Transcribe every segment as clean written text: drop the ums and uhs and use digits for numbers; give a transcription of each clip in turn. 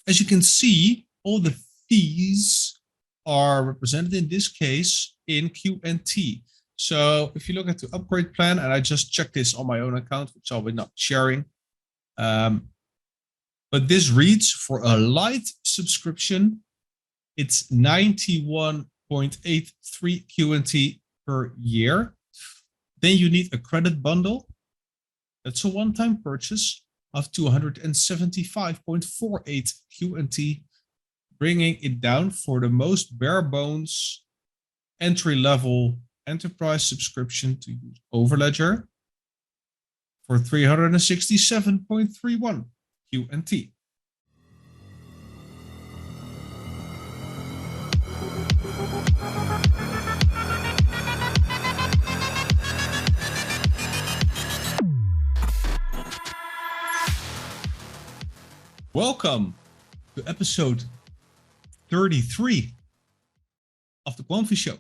As you can see, all the fees are represented in this case in QNT. So if you look at the upgrade plan, and I just checked this on my own account, which I'll be not sharing. But this reads for a light subscription, it's 91.83 QNT per year. Then you need a credit bundle. That's a one-time purchase of 275.48 QNT, bringing it down for the most bare bones entry-level enterprise subscription to use Overledger for 367.31 QNT. Welcome to episode 33 of the Quamfy Show.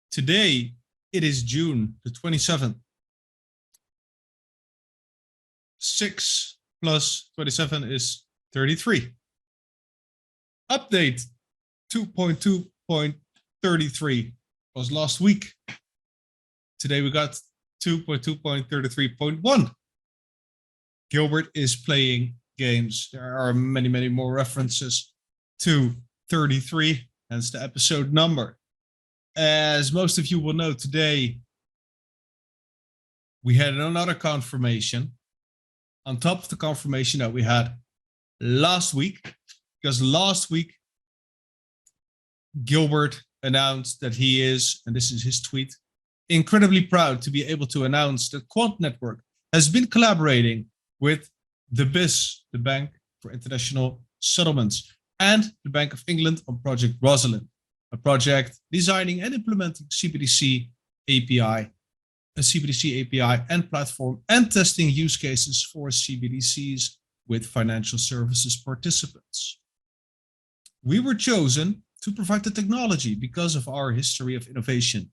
Today, it is June the 27th. 6 plus 27 is 33. Update 2.2.33 was last week. Today we got 2.2.33.1. Gilbert is playing games. There are many, many more references to 33, hence the episode number. As most of you will know, today we had another confirmation on top of the confirmation that we had last week, because last week Gilbert announced that he is, and this is his tweet, incredibly proud to be able to announce that Quant Network has been collaborating with the BIS, the Bank for International Settlements, and the Bank of England on Project Rosalind, a project designing and implementing CBDC API, a CBDC API and platform, and testing use cases for CBDCs with financial services participants. We were chosen to provide the technology because of our history of innovation,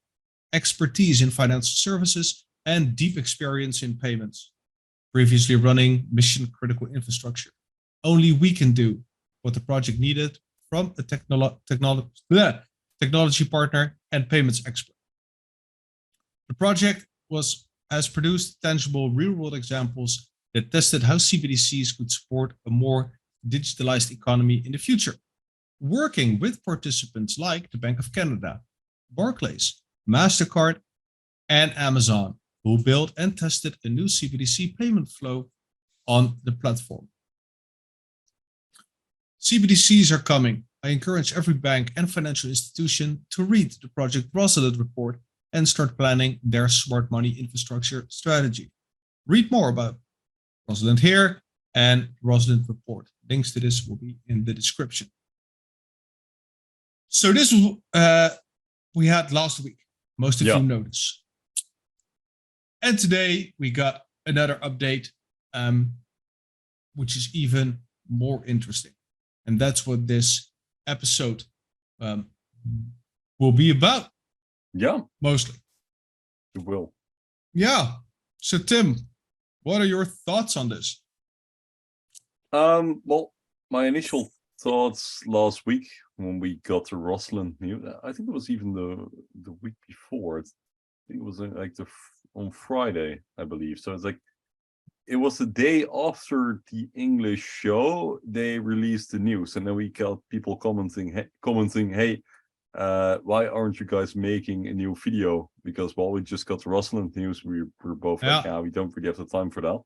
expertise in financial services, and deep experience in payments. Previously running mission-critical infrastructure. Only we can do what the project needed from a technology partner and payments expert. The project has produced tangible real-world examples that tested how CBDCs could support a more digitalized economy in the future, working with participants like the Bank of Canada, Barclays, MasterCard, and Amazon, who built and tested a new CBDC payment flow on the platform. CBDCs are coming. I encourage every bank and financial institution to read the Project Rosalind report and start planning their smart money infrastructure strategy. Read more about Rosalind here and Rosalind report. Links to this will be in the description. So this we had last week. Most of you noticed. And today we got another update, which is even more interesting. And that's what this episode will be about. Yeah. Mostly. It will. Yeah. So Tim, what are your thoughts on this? Well, my initial thoughts last week when we got the Rosalind news, I think it was even the week before. I think it was like on Friday, I believe. So it's like, it was the day after the English show, they released the news. And then we got people commenting, hey, why aren't you guys making a new video? Because, well, we just got the Rosalind news. We're both like, we don't really have the time for that.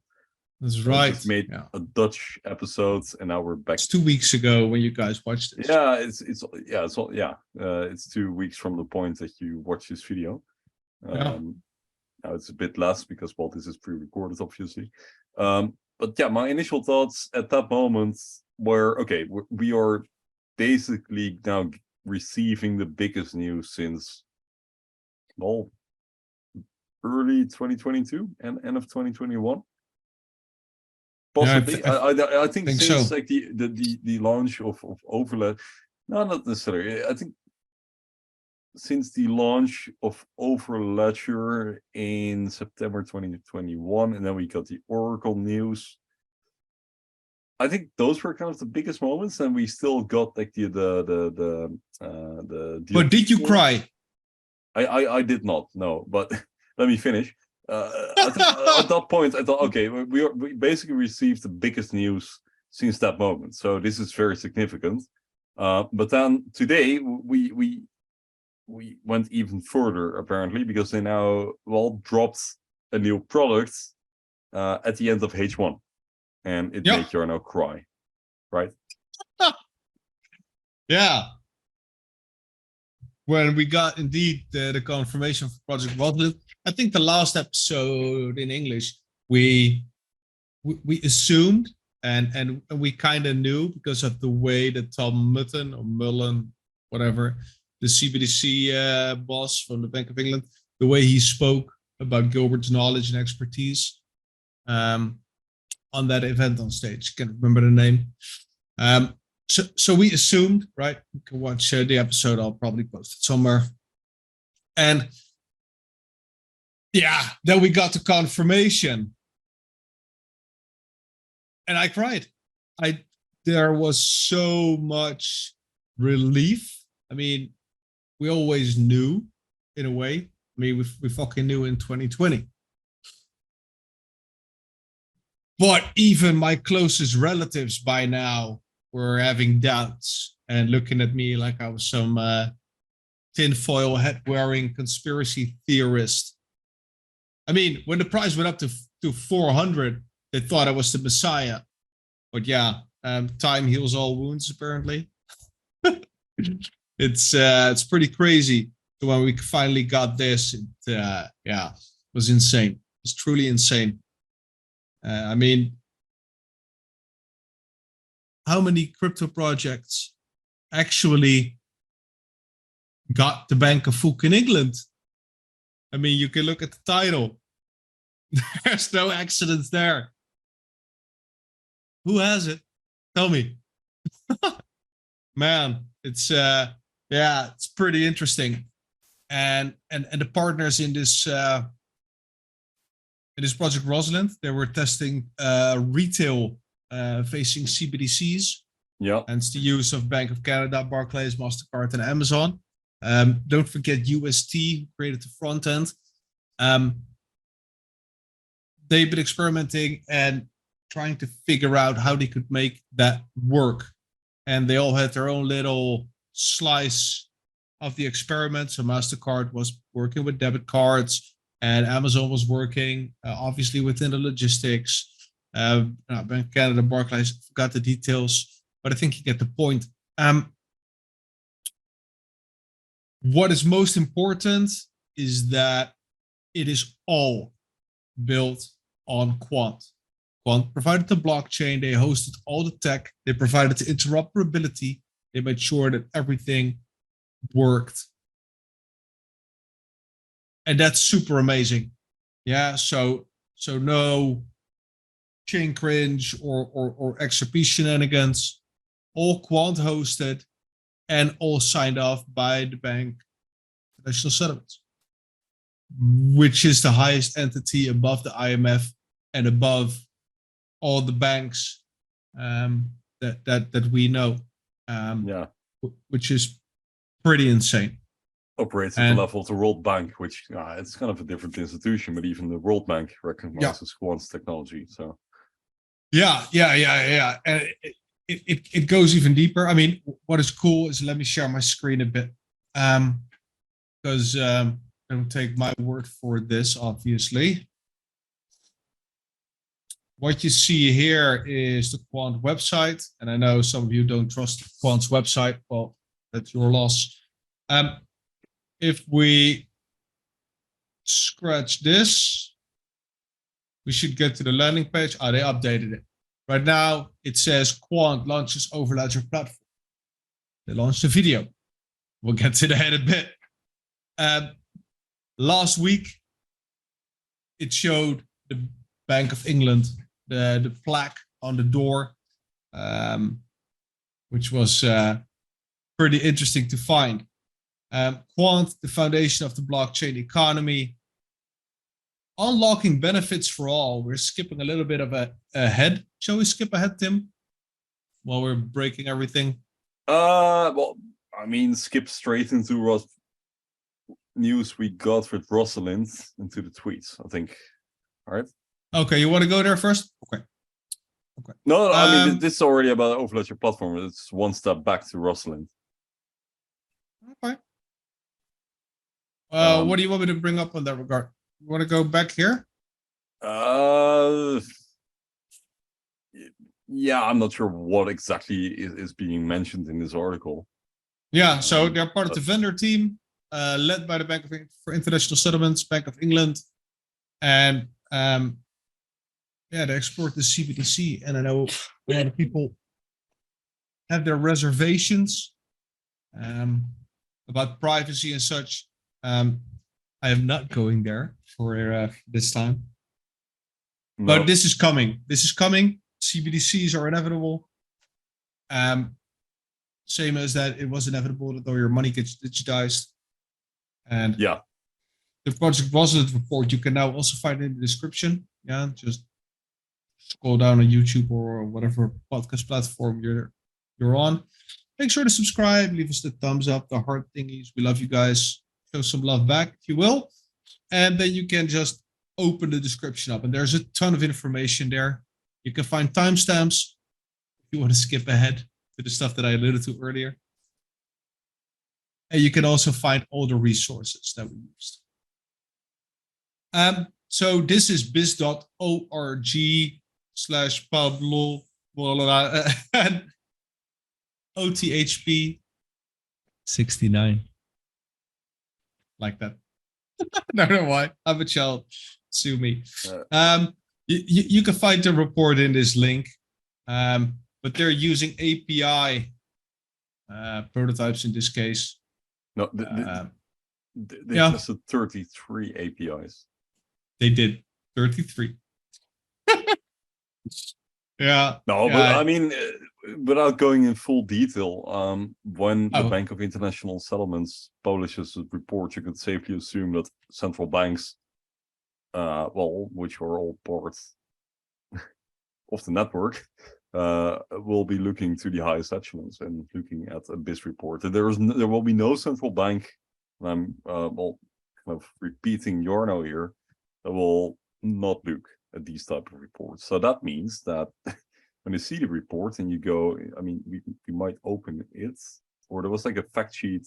That's right. We just made a Dutch episode, and now we're back. It's 2 weeks ago when you guys watched this. Yeah, it's 2 weeks from the point that you watch this video. Now it's a bit less because, well, this is pre-recorded, obviously. But yeah, my initial thoughts at that moment were, okay, we are basically now receiving the biggest news since, well, early 2022 and end of 2021. Possibly, I think since so. Like the launch of Overledger, no, not necessarily. I think since the launch of Overledger in September 2021, and then we got the Oracle news. I think those were kind of the biggest moments, and we still got like the deal But did you before. cry? I did not, no, but let me finish. At that point, I thought, okay, we basically received the biggest news since that moment, so this is very significant. But then today we went even further, apparently, because they now dropped a new product at the end of H1, and it made Jarno cry, right? Yeah. When we got indeed the confirmation for Project Rosalind, I think the last episode in English, we assumed and we kind of knew because of the way that Tom Mutton or Mullen, whatever, the CBDC boss from the Bank of England, the way he spoke about Gilbert's knowledge and expertise on that event on stage. Can't remember the name. So we assumed, right? You can watch the episode. I'll probably post it somewhere. And yeah, then we got the confirmation, and I cried. There was so much relief. I mean, we always knew, in a way. I mean, we fucking knew in 2020. But even my closest relatives by now were having doubts and looking at me like I was some tinfoil hat wearing conspiracy theorist. I mean, when the price went up to 400, they thought I was the Messiah. But yeah, time heals all wounds, apparently. It's pretty crazy. So when we finally got this, it was insane. It was truly insane. I mean, how many crypto projects actually got the Bank of Fook in England? I mean, you can look at the title. There's no accidents there. Who has it? Tell me. Man, it's it's pretty interesting. And the partners in this project Rosalind, they were testing retail facing CBDCs. Yeah. Hence the use of Bank of Canada, Barclays, MasterCard, and Amazon. Don't forget UST, who created the front end. They've been experimenting and trying to figure out how they could make that work. And they all had their own little slice of the experiment. So MasterCard was working with debit cards, and Amazon was working, obviously, within the logistics. Bank of Canada, Barclays, forgot the details, but I think you get the point. What is most important is that it is all built on Quant. Quant provided the blockchain, they hosted all the tech, they provided the interoperability, they made sure that everything worked. And that's super amazing. Yeah, so no chain cringe or XRP shenanigans, all Quant hosted and all signed off by the Bank International Settlements, which is the highest entity above the IMF and above all the banks that we know. Which is pretty insane. Operates at the level of the World Bank, which it's kind of a different institution, but even the World Bank recognizes Quant's technology. So yeah. And it goes even deeper. I mean, what is cool is, let me share my screen a bit, because don't take my word for this, obviously. What you see here is the Quant website, and I know some of you don't trust Quant's website. Well, that's your loss. If we scratch this, we should get to the landing page. They updated it. Right now, it says Quant launches Overledger Platform. They launched a video. We'll get to that in a bit. Last week, it showed the Bank of England, the plaque on the door, which was pretty interesting to find. Quant, the foundation of the blockchain economy, unlocking benefits for all. We're skipping a little bit of ahead. Shall we skip ahead, Tim? while we're breaking everything? Well, I mean, skip straight into news we got with Rosalind into the tweets, I think. All right. Okay, you want to go there first? Okay. No, I mean, this is already about Overledger Platform. It's one step back to Rosalind. Okay. What do you want me to bring up on that regard? You want to go back here? Yeah, I'm not sure what exactly is being mentioned in this article. Yeah, so they're part of the vendor team, led by the Bank for International Settlements, Bank of England, and yeah, they export the CBDC. And I know a lot of people have their reservations about privacy and such. I am not going there for this time. No. But this is coming. This is coming. CBDCs are inevitable. Same as that it was inevitable that all your money gets digitized. And yeah, the Project Rosalind report you can now also find in the description. Yeah, just scroll down on YouTube or whatever podcast platform you're on. Make sure to subscribe, leave us the thumbs up, the heart thingies. We love you guys. Show some love back if you will. And then you can just open the description up. And there's a ton of information there. You can find timestamps if you want to skip ahead to the stuff that I alluded to earlier. And you can also find all the resources that we used. So this is biz.org/Pablo and OTHP 69. Like that. I don't know why. I'm a child. Sue me. You can find the report in this link. But they're using API prototypes in this case. No, they tested 33 APIs. They did 33. Yeah. No, yeah. but I mean, without going in full detail, when the Bank of International Settlements publishes a report, you could safely assume that central banks, well, which are all part of the network, will be looking to the highest echelons and looking at a BIS report. There will be no central bank, and I'm well, kind of repeating Jorno here, that will not look at these type of reports. So that means that when you see the report and you go, I mean, we might open it, or there was like a fact sheet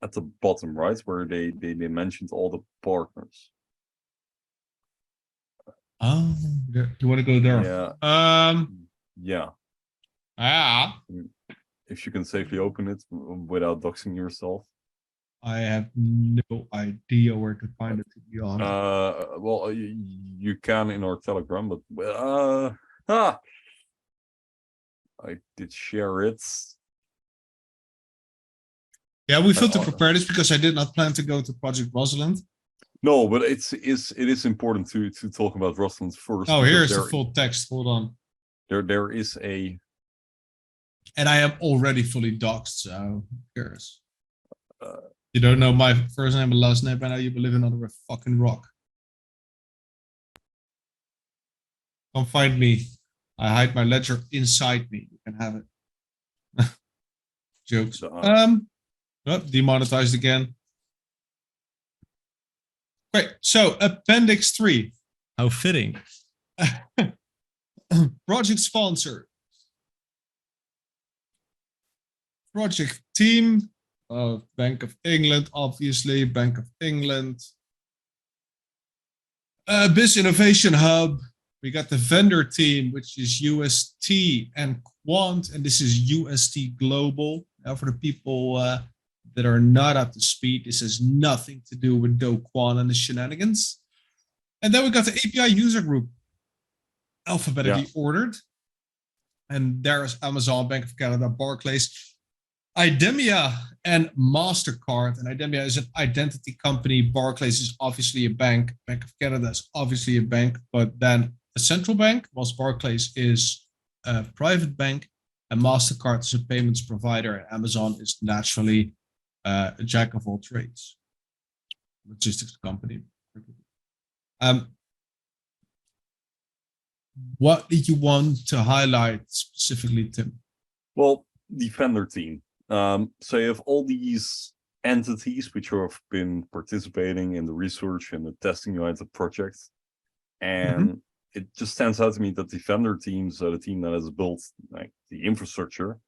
at the bottom, right, where they mentioned all the partners. Oh, you want to go there? Yeah. Yeah. Ah. If you can safely open it without doxing yourself. I have no idea where to find it, to be honest. Well, you can in our Telegram, but I did share it. Yeah, we felt to prepare this because I did not plan to go to Project Rosalind. No, but it is important to talk about Rosalind first. Oh, here's the full text. Hold on. There is a. And I am already fully doxed, so who cares? You don't know my first name and last name, but now you be living under a fucking rock. Come find me. I hide my ledger inside me. You can have it. Jokes. Oh, demonetized again. Great. So Appendix 3. How fitting. Project sponsor. Project team. Bank of England, obviously. Bank of England. BIS Innovation Hub. We got the vendor team, which is UST and Quant, and this is UST Global. Now, for the people that are not up to speed, this has nothing to do with Do Quant and the shenanigans. And then we got the API user group, alphabetically ordered. And there's Amazon, Bank of Canada, Barclays, IDEMIA, and MasterCard. And IDEMIA is an identity company. Barclays is obviously a bank. Bank of Canada is obviously a bank, but then a central bank, whilst Barclays is a private bank, and MasterCard is a payments provider, and Amazon is naturally a jack of all trades, logistics company. what did you want to highlight specifically, Tim? Well, Defender team. So you have all these entities which have been participating in the research and the testing behind the project. And it just stands out to me that Defender team, so the team that has built like the infrastructure,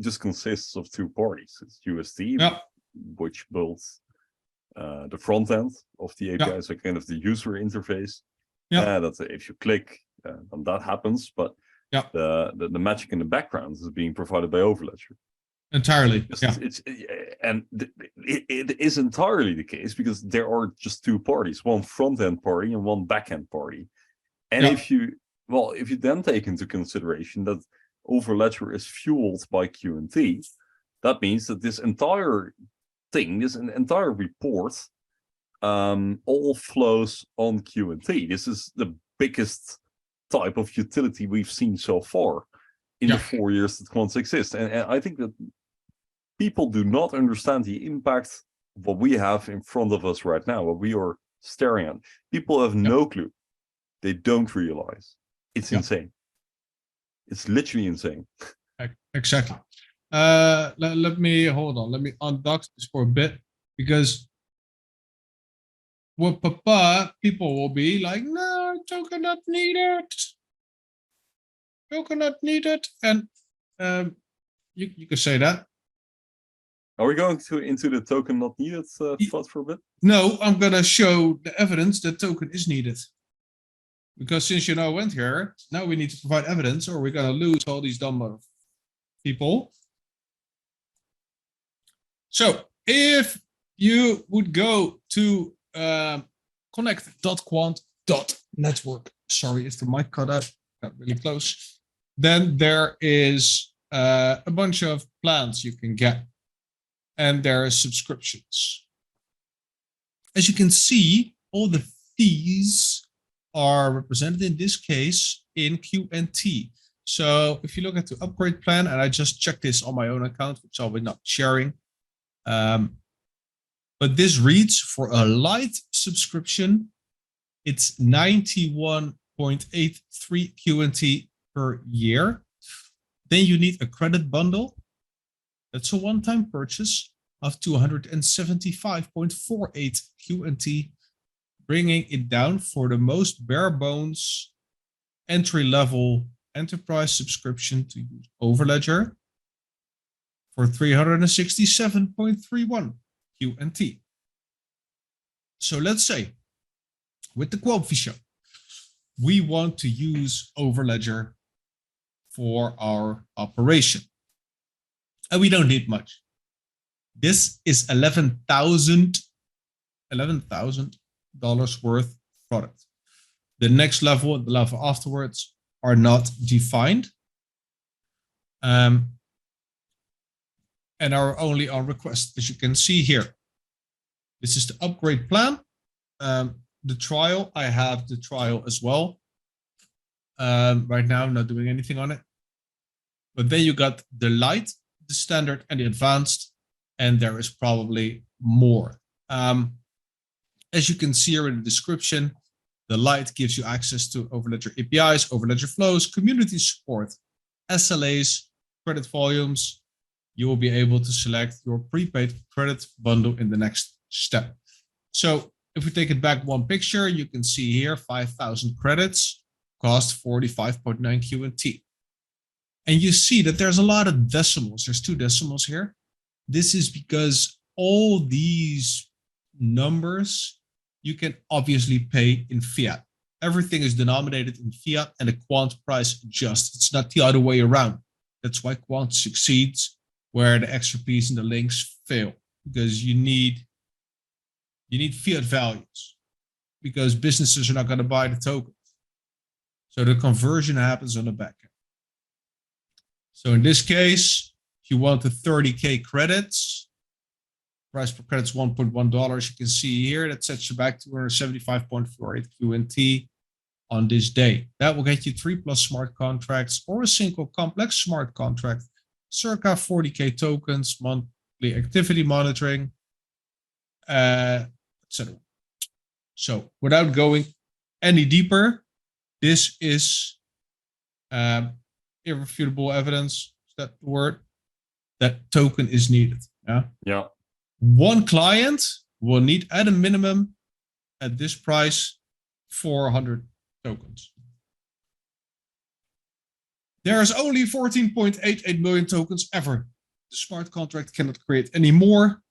just consists of two parties. It's UST, which builds the front end of the API, so kind of the user interface. That's if you click, then that happens. But the magic in the background is being provided by Overledger. Entirely. It is entirely the case because there are just two parties, one front end party and one back end party. And if you then take into consideration that Overledger is fueled by QNT, that means that this entire thing, this entire report, all flows on QNT. This is the biggest type of utility we've seen so far in the 4 years that Quant exists. And I think that people do not understand the impact of what we have in front of us right now, what we are staring at. People have no clue. They don't realize. It's insane. It's literally insane. Exactly. Let me hold on. Let me undock this for a bit, because with Papa, people will be like, no, token not needed. Token not needed. And you can say that. Are we going into the token not needed thought for a bit? No, I'm going to show the evidence that token is needed. Because since you now went here, now we need to provide evidence, or we're going to lose all these dumb people. So if you would go to connect.quant.network, sorry if the mic cut out, got really close, then there is a bunch of plans you can get, and there are subscriptions. As you can see, all the fees are represented in this case in QNT. So if you look at the upgrade plan, and I just checked this on my own account, which I'll be not sharing, but this reads for a light subscription, it's 91.83 QNT per year. Then you need a credit bundle. That's a one-time purchase of 275.48 QNT, bringing it down for the most bare bones entry-level enterprise subscription to use Overledger for 367.31 QNT. So let's say with the Quamfy Show, we want to use Overledger for our operation, and we don't need much. This is $11,000 worth product. The next level and the level afterwards are not defined, and are only on request, as you can see here. This is the upgrade plan. The trial, I have the trial as well. Right now, I'm not doing anything on it. But then you got the light, the standard, and the advanced, and there is probably more. As you can see here in the description, the light gives you access to Overledger APIs, Overledger flows, community support, SLAs, credit volumes. You will be able to select your prepaid credit bundle in the next step. So if we take it back one picture, you can see here 5,000 credits cost 45.9 QNT. And you see that there's a lot of decimals. There's 2 decimals here. This is because all these numbers you can obviously pay in fiat. Everything is denominated in fiat, and the Quant price adjusts. It's not the other way around. That's why Quant succeeds where the XRPs and the links fail, because you need fiat values, because businesses are not going to buy the token. So the conversion happens on the back end. So in this case, if you want the 30K credits, price per credit is $1.1. You can see here that sets you back to 275.48 QNT on this day. That will get you 3+ smart contracts or a single complex smart contract, circa 40K tokens, monthly activity monitoring, etc. So without going any deeper, this is irrefutable evidence, is that the word? That token is needed. Yeah. Yeah. One client will need at a minimum at this price 400 tokens. There's only 14.88 million tokens ever. The smart contract cannot create any more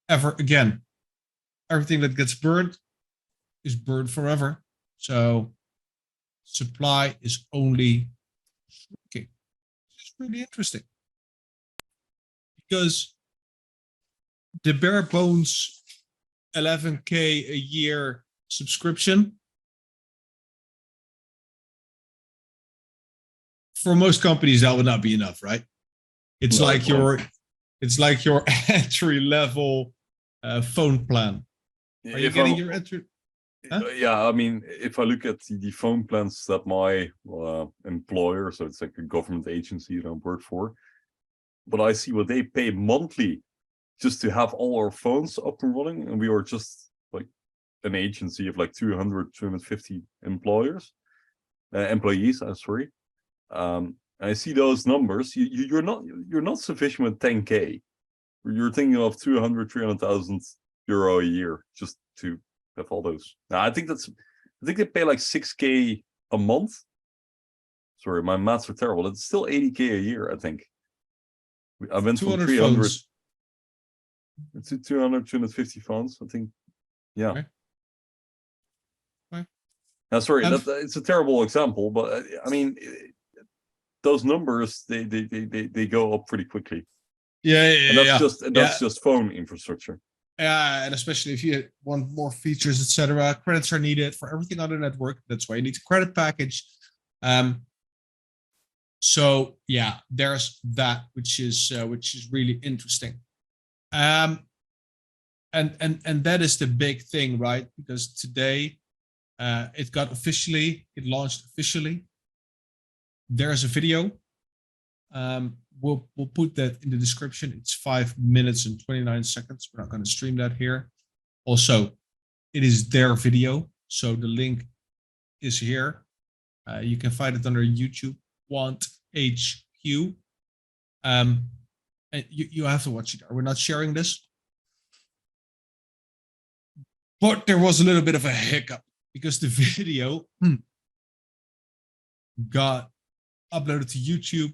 ever again. Everything that gets burned is burned forever. So supply is only shrinking. It's really interesting. Because the bare bones 11K a year subscription for most companies that would not be enough, right? It's No, like your entry level phone plan. Are you getting your entry? Huh? Yeah, I mean, if I look at the phone plans that my employer, so it's like a government agency that I work for, but I see what they pay monthly just to have all our phones up and running, and we are just like an agency of like 250 employees. I'm sorry. I see those numbers. You're not sufficient with 10K. You're thinking of 300,000 euro a year just to have all those. Now I think they pay like 6K a month. Sorry, my maths are terrible. It's still 80K a year, I think. I went from 300 to 250 phones, I think. Yeah. Okay. Okay. Now, sorry, it's a terrible example, but I mean, those numbers they go up pretty quickly. Yeah, and that's just phone infrastructure. Yeah, and especially if you want more features, etc., credits are needed for everything on the network. That's why you need a credit package. So yeah, there's that, which is really interesting. And that is the big thing, right? Because today it launched officially. There's a video. We'll put that in the description. It's 5 minutes and 29 seconds. We're not going to stream that here. Also, it is their video, so the link is here. You can find it under YouTube, Quant HQ. And you have to watch it. We're not sharing this. But there was a little bit of a hiccup because the video got uploaded to YouTube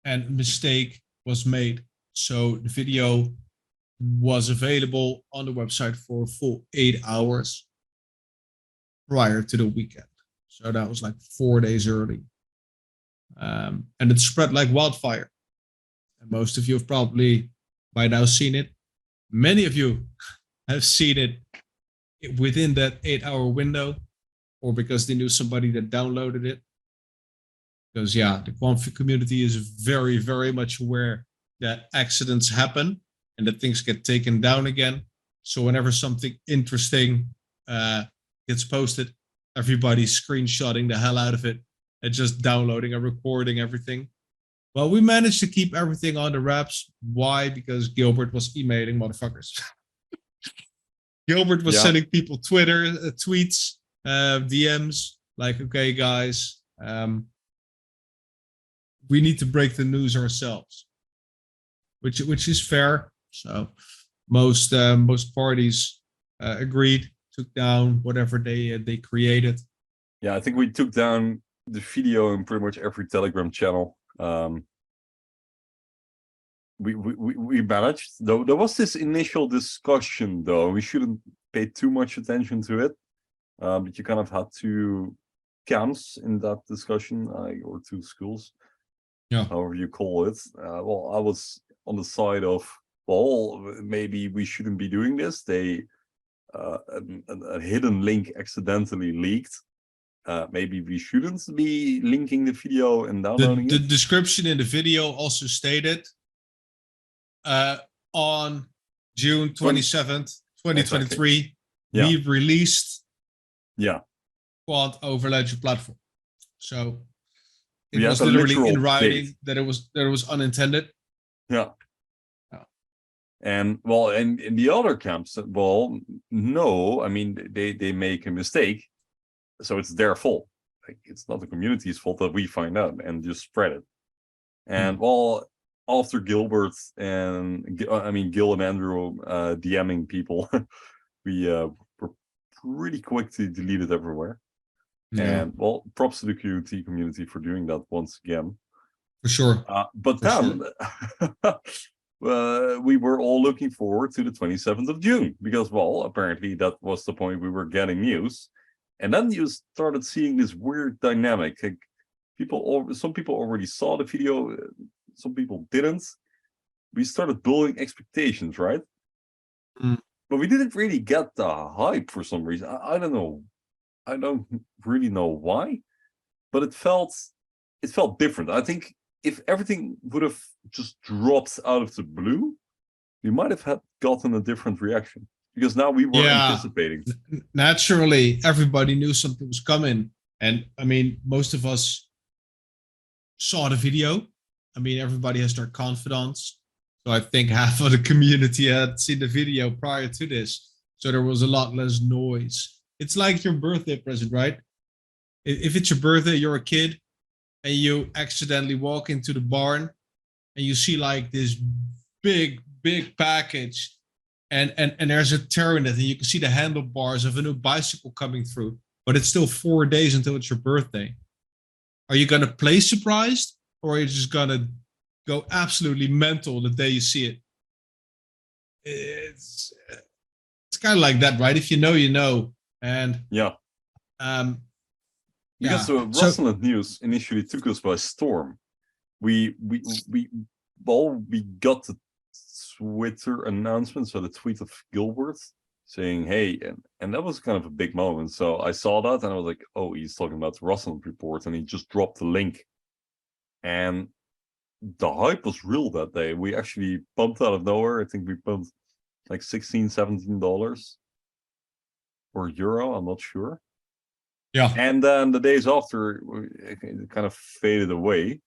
and a mistake was made. So the video was available on the website for a full 8 hours prior to the weekend. So that was like 4 days early. And it spread like wildfire. And most of you have probably by now seen it. Many of you have seen it within that 8-hour window, or because they knew somebody that downloaded it. Because yeah, the Quamfy community is very, very much aware that accidents happen and that things get taken down again. So whenever something interesting gets posted, everybody's screenshotting the hell out of it and just downloading and recording everything. Well, we managed to keep everything on the wraps. Why? Because Gilbert was emailing motherfuckers. Gilbert was sending people Twitter tweets, DMs, like, okay, guys, we need to break the news ourselves, which is fair. So most parties agreed, took down whatever they created. Yeah, I think we took down the video in pretty much every Telegram channel. We managed, though. There was this initial discussion, though. We shouldn't pay too much attention to it, but you kind of had two camps in that discussion, or two schools, however you call it. Well, I was on the side of, well, maybe we shouldn't be doing this. A hidden link accidentally leaked. Maybe we shouldn't be linking the video and downloading it. The description in the video also stated on June 27th, 2023, we released Quant Overledger Platform. So it was literally in writing that it was unintended. Yeah. And well, and in the other camps, well, no, I mean, they make a mistake, so it's their fault. like, it's not the community's fault that we find out and just spread it. And well, after Gilbert and Gil and Andrew DMing people, we were pretty quick to delete it everywhere. Yeah. And well, props to the QT community for doing that once again. For sure. But then we were all looking forward to the 27th of June because, well, apparently that was the point we were getting news. And then you started seeing this weird dynamic. Like some people already saw the video, some people didn't. We started building expectations, right? But we didn't really get the hype for some reason. I don't know. I don't really know why, but it felt different. I think if everything would have just dropped out of the blue, we might have gotten a different reaction because now we were anticipating. Naturally, everybody knew something was coming. And I mean, most of us saw the video. I mean, everybody has their confidence. So I think half of the community had seen the video prior to this. So there was a lot less noise. It's like your birthday present, right? If it's your birthday, you're a kid, and you accidentally walk into the barn, and you see like this big package, and there's a tear in it, and you can see the handlebars of a new bicycle coming through, but it's still 4 days until it's your birthday. Are you gonna play surprised, or are you just gonna go absolutely mental the day you see it? It's kind of like that, right? If you know, you know. And because the Rosalind news initially took us by storm. We got the Twitter announcement, so the tweet of Gilbert saying, hey, and that was kind of a big moment. So I saw that and I was like, oh, he's talking about the Rosalind report, and he just dropped the link. And the hype was real that day. We actually pumped out of nowhere. I think we pumped like $16-17 or euro, I'm not sure. Yeah. And then the days after, it kind of faded away.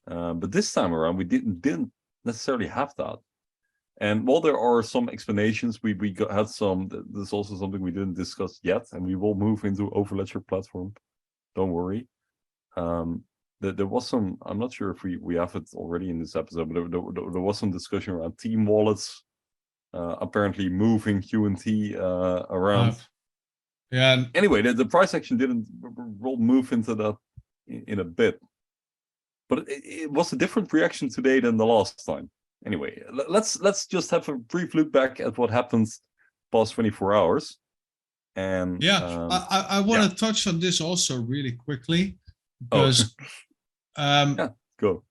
But this time around, we didn't necessarily have that. And while there are some explanations, we had some. There's also something we didn't discuss yet, and we will move into Overledger Platform. Don't worry. There was some. I'm not sure if we have it already in this episode, but there was some discussion around team wallets. Apparently moving Q&T around. Yeah. Anyway, the price action didn't move into that in a bit, but it was a different reaction today than the last time. Anyway, let's just have a brief look back at what happened past 24 hours. And I want to touch on this also really quickly because go.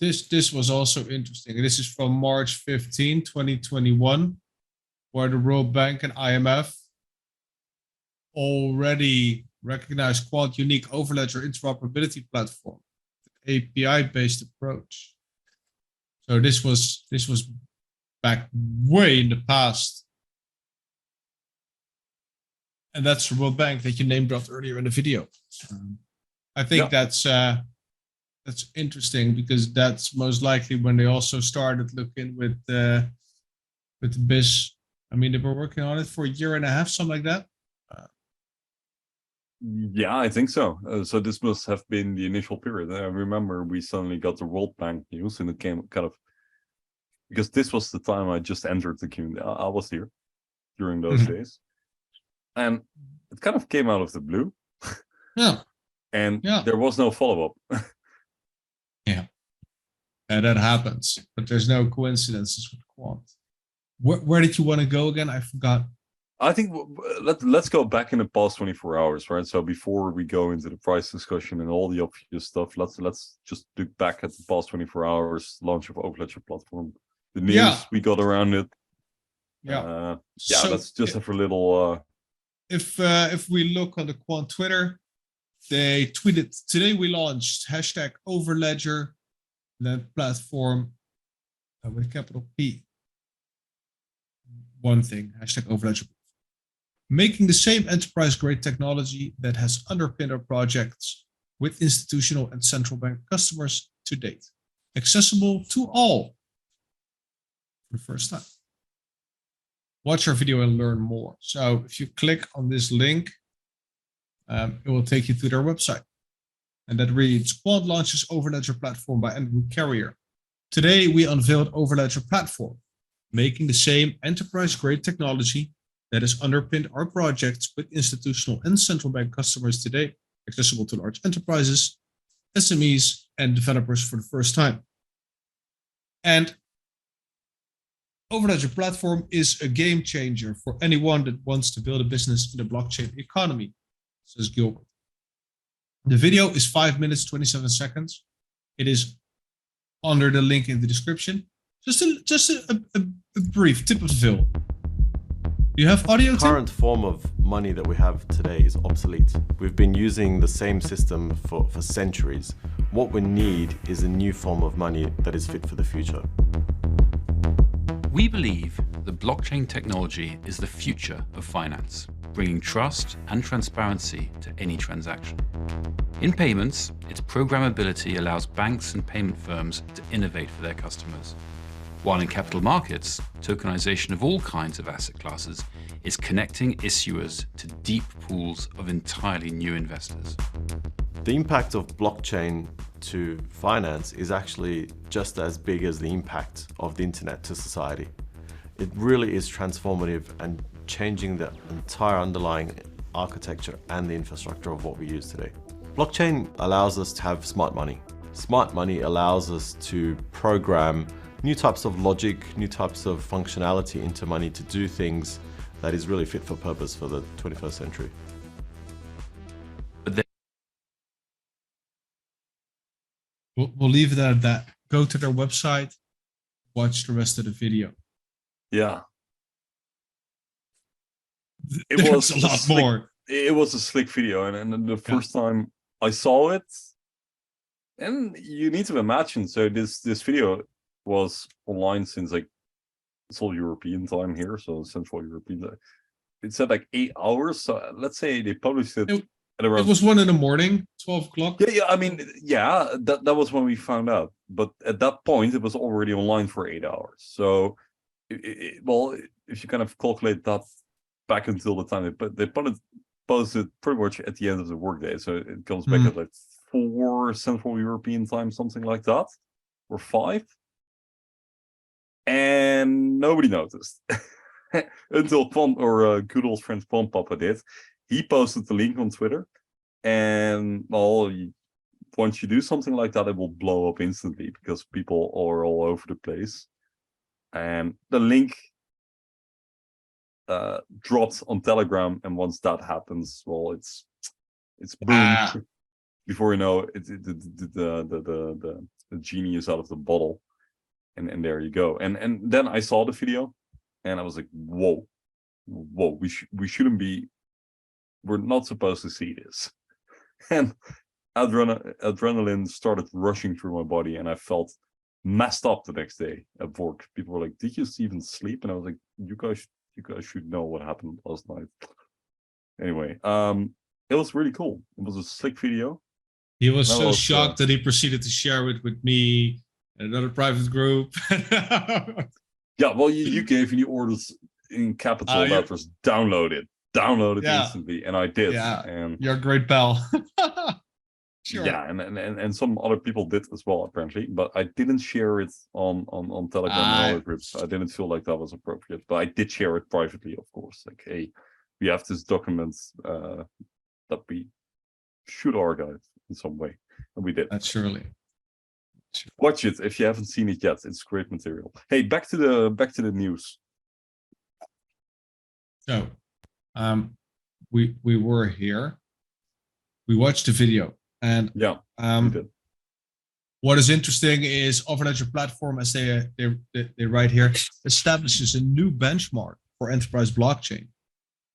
This was also interesting. This is from March 15, 2021, where the World Bank and IMF already recognized Quant unique Overledger interoperability platform, API-based approach. So this was back way in the past, and that's the World Bank that you name dropped earlier in the video. I think that's interesting because that's most likely when they also started looking with the BIS. I mean, they were working on it for a year and a half, something like that. Yeah, I think so. So this must have been the initial period. I remember we suddenly got the World Bank news, and it came kind of because this was the time I just entered the community. I was here during those days, and it kind of came out of the blue. And there was no follow-up. And that happens, but there's no coincidences with Quant. Where did you want to go again? I forgot. I think let's go back in the past 24 hours, right? So before we go into the price discussion and all the obvious stuff, let's just look back at the past 24 hours launch of Overledger Platform, the news we got around it. So let's just have a little. If we look on the Quant Twitter, they tweeted today we launched #Overledger platform with capital P. One thing, #Overledger. Making the same enterprise-grade technology that has underpinned our projects with institutional and central bank customers to date. Accessible to all for the first time. Watch our video and learn more. So if you click on this link, it will take you to their website. And that reads, Quant launches Overledger Platform by Andrew Carrier. Today, we unveiled Overledger Platform, making the same enterprise-grade technology that has underpinned our projects with institutional and central bank customers today, accessible to large enterprises, SMEs, and developers for the first time. And Overledger Platform is a game changer for anyone that wants to build a business in the blockchain economy, says Gilbert. The video is 5 minutes, 27 seconds. It is under the link in the description. Just a brief tip of the film. Do you have audio? The current form of money that we have today is obsolete. We've been using the same system for centuries. What we need is a new form of money that is fit for the future. We believe that blockchain technology is the future of finance, bringing trust and transparency to any transaction. In payments, its programmability allows banks and payment firms to innovate for their customers. While in capital markets, tokenization of all kinds of asset classes is connecting issuers to deep pools of entirely new investors. The impact of blockchain to finance is actually just as big as the impact of the internet to society. It really is transformative and changing the entire underlying architecture and the infrastructure of what we use today. Blockchain allows us to have smart money. Smart money allows us to program new types of logic, new types of functionality into money to do things that is really fit for purpose for the 21st century. We'll leave it at that. Go to their website, watch the rest of the video. Yeah. It was a lot more. It was a slick video, and the first time I saw it, and you need to imagine, so this video was online since like it's all European time here, so Central European time. It said like 8 hours, so let's say they published it at around... It was 1 a.m, 12 o'clock. Yeah, I mean, yeah, that was when we found out, but at that point it was already online for 8 hours. So, well, if you kind of calculate that back until the time they posted pretty much at the end of the workday, so it comes back at like 4 Central European time, something like that, or 5. And nobody noticed until good old friend Quant Papa did. He posted the link on Twitter, and well, once you do something like that, it will blow up instantly because people are all over the place. And the link dropped on Telegram, and once that happens, well, it's boom. Before you know it, the genie is out of the bottle. And there you go. And then I saw the video, and I was like, whoa, we shouldn't be. We're not supposed to see this. And adrenaline started rushing through my body, and I felt messed up the next day at work. People were like, "Did you even sleep?" And I was like, "You guys should know what happened last night." Anyway, it was really cool. It was a slick video. He was so shocked that he proceeded to share it with me. Another private group. Yeah, well, you gave me orders in capital letters. Download it instantly, and I did. Yeah, and you're a great pal. Sure. Yeah, and some other people did as well, apparently, but I didn't share it on Telegram and other groups. I didn't feel like that was appropriate, but I did share it privately, of course. Like, hey, we have this document that we should archive in some way, and we did. Surely. Watch it if you haven't seen it yet. It's great material. Hey, back to the news. So, we were here. We watched the video, and yeah, we did. What is interesting is Overledger Platform, as they write here, establishes a new benchmark for enterprise blockchain,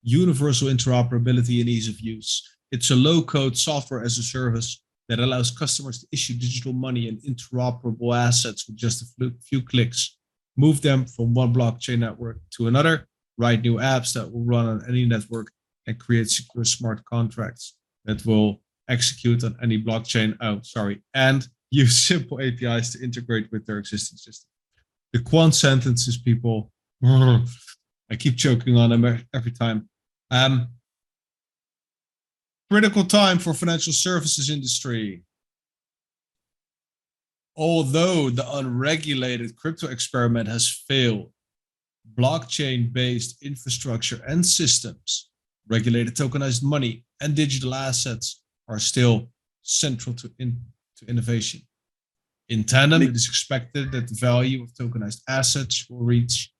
universal interoperability and ease of use. It's a low-code software as a service that allows customers to issue digital money and interoperable assets with just a few clicks, move them from one blockchain network to another, write new apps that will run on any network, and create secure smart contracts that will execute on any blockchain. And use simple APIs to integrate with their existing system. The Quant sentences, people, I keep choking on them every time. critical time for financial services industry. Although the unregulated crypto experiment has failed, blockchain-based infrastructure and systems, regulated tokenized money, and digital assets are still central to innovation. In tandem, it is expected that the value of tokenized assets will reach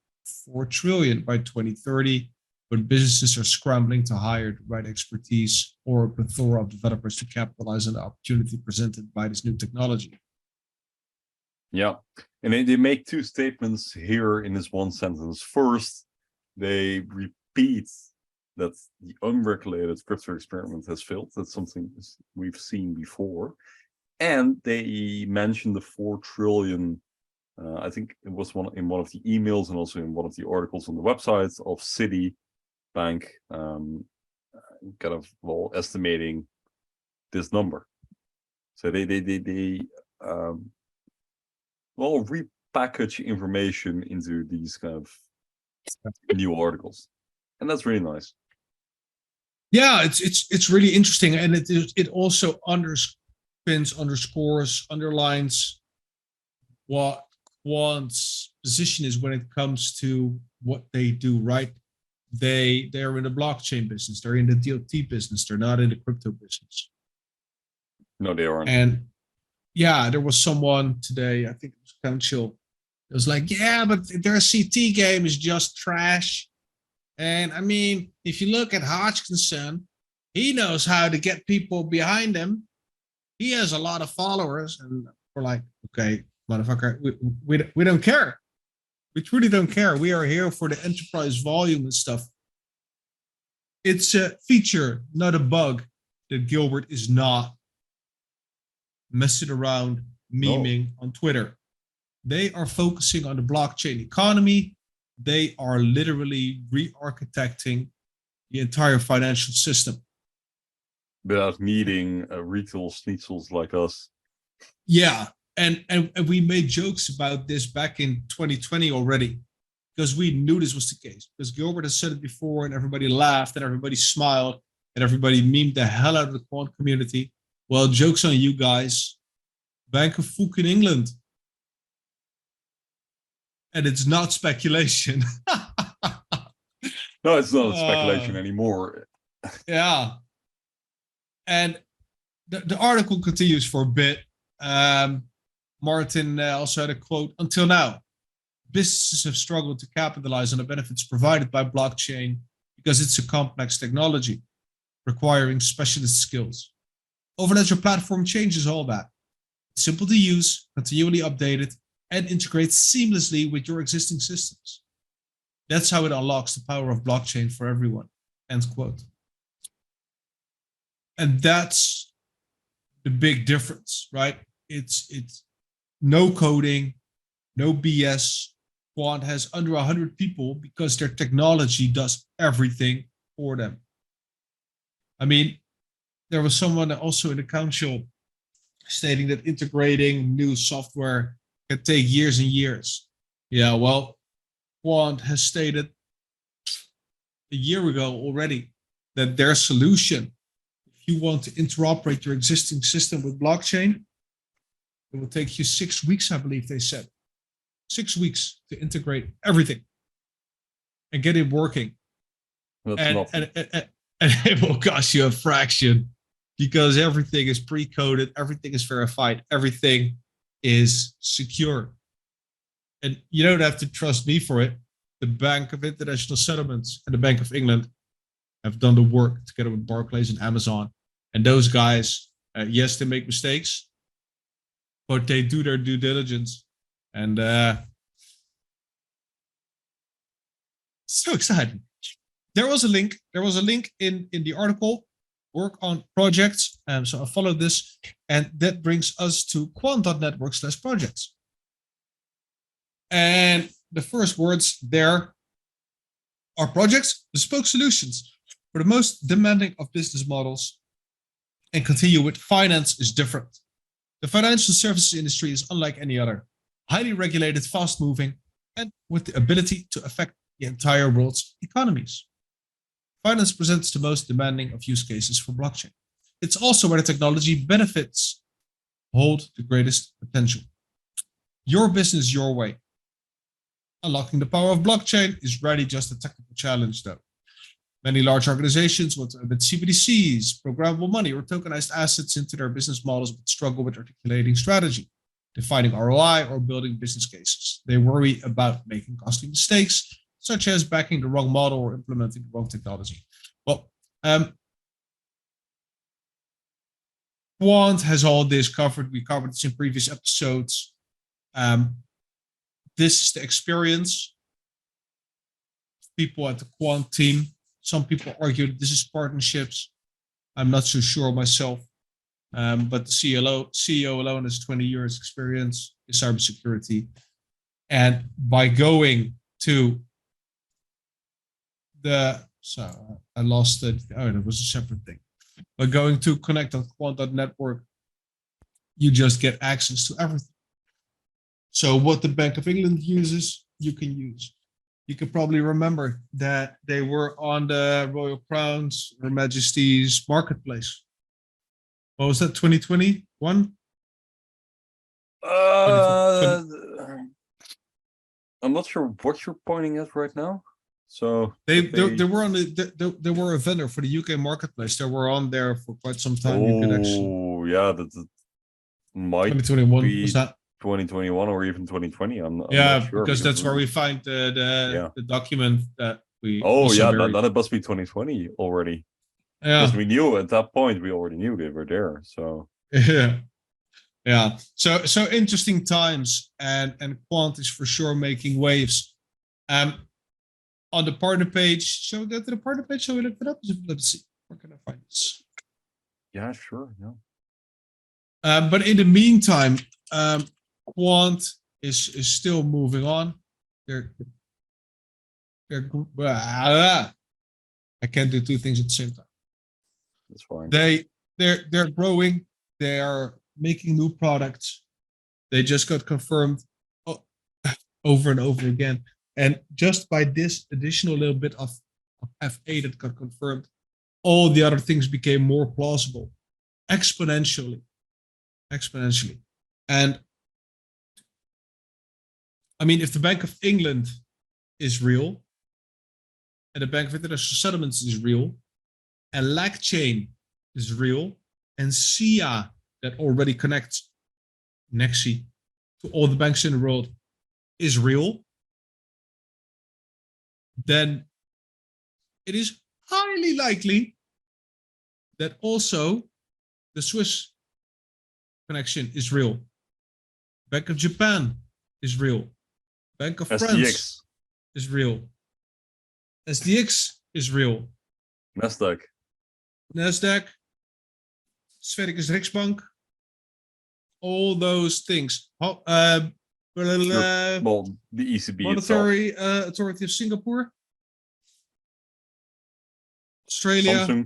4 trillion by 2030, but businesses are scrambling to hire the right expertise or a plethora of developers to capitalize on the opportunity presented by this new technology. Yeah, and they make two statements here in this one sentence. First, they repeat that the unregulated crypto experiment has failed. That's something we've seen before. And they mentioned the 4 trillion, I think it was in one of the emails and also in one of the articles on the website of Citibank, kind of, well, estimating this number. So they repackage information into these kind of new articles, and that's really nice. Yeah, it's really interesting, and it also underlines what Quant's position is when it comes to what they do. Right, they're in the blockchain business, they're in the DLT business, they're not in the crypto business. No, they aren't. And yeah, there was someone today, I think it was Council, it was like, yeah, but their CT game is just trash. And I mean, if you look at Hodgkinson, he knows how to get people behind him. He has a lot of followers, and we're like, okay, motherfucker, we don't care. We truly don't care. We are here for the enterprise volume and stuff. It's a feature, not a bug, that Gilbert is not messing around, memeing on Twitter. They are focusing on the blockchain economy. They are literally re-architecting the entire financial system. Without needing retail schnitzels like us. Yeah, and we made jokes about this back in 2020 already, because we knew this was the case. Because Gilbert has said it before, and everybody laughed, and everybody smiled, and everybody memed the hell out of the quant community. Well, joke's on you guys. Bank of Fook in England. And it's not speculation. No, it's not speculation anymore. Yeah. And the article continues for a bit. Martin also had a quote, until now, businesses have struggled to capitalize on the benefits provided by blockchain because it's a complex technology requiring specialist skills. Overledger Platform changes all that. It's simple to use, continually updated, and integrates seamlessly with your existing systems. That's how it unlocks the power of blockchain for everyone. End quote. And that's the big difference, right? It's no coding, no BS. Quant has under 100 people because their technology does everything for them. I mean, there was someone also in the council stating that integrating new software can take years and years. Yeah, well, Quant has stated a year ago already that their solution, if you want to interoperate your existing system with blockchain, it will take you 6 weeks, I believe they said. 6 weeks to integrate everything and get it working. And it will cost you a fraction because everything is pre-coded, everything is verified, everything is secure. And you don't have to trust me for it. The Bank of International Settlements and the Bank of England have done the work together with Barclays and Amazon. And those guys, yes, they make mistakes, but they do their due diligence. And so exciting. There was a link in the article, work on projects. So I followed this, and that brings us to quant.network/projects. And the first words there are projects, bespoke solutions for the most demanding of business models. And continue with finance is different. The financial services industry is unlike any other, highly regulated, fast moving, and with the ability to affect the entire world's economies. Finance presents the most demanding of use cases for blockchain. it's also where the technology benefits hold the greatest potential. Your business, your way. Unlocking the power of blockchain is rarely just a technical challenge, though. Many large organizations want to embed CBDCs, programmable money, or tokenized assets into their business models, but struggle with articulating strategy, defining ROI, or building business cases. They worry about making costly mistakes, such as backing the wrong model or implementing the wrong technology. Well, Quant has all this covered. We covered this in previous episodes. This is the experience of people at the Quant team. Some people argue that this is partnerships. I'm not so sure myself, but the CEO alone has 20 years experience in cybersecurity. And by going to I lost it. Oh, it was a separate thing. By going to connect.quant network, you just get access to everything. So what the Bank of England uses, you can use. You can probably remember that they were on the Royal Crown's, Her Majesty's marketplace. What was that, 2021? I'm not sure what you're pointing at right now. So they were on they were a vendor for the UK marketplace. They were on there for quite some time. You could actually. Oh yeah, that might 2021 be was that? 2021 or even 2020. I'm not sure because that's where we find the document that we. Oh yeah, that it must be 2020 already. Yeah, because we knew at that point. We already knew they were there. So yeah. So interesting times, and Quant is for sure making waves. On the partner page, shall we go to the partner page? Shall we look it up? Let's see. Where can I find this? Yeah, sure. Yeah. But in the meantime, Quant is still moving on. They're I can't do two things at the same time. That's fine. They're growing. They are making new products. They just got confirmed over and over again. And just by this additional little bit of FA that got confirmed, all the other things became more plausible, exponentially. And I mean, if the Bank of England is real, and the Bank of International Settlements is real, and LagChain is real, and SIA that already connects Nexi to all the banks in the world is real, then it is highly likely that also the Swiss connection is real. Bank of Japan is real. Bank of France is real. SDX is real. Nasdaq, Sveriges Riksbank, all those things. well, the ECB Monetary itself. Authority of Singapore, Australia,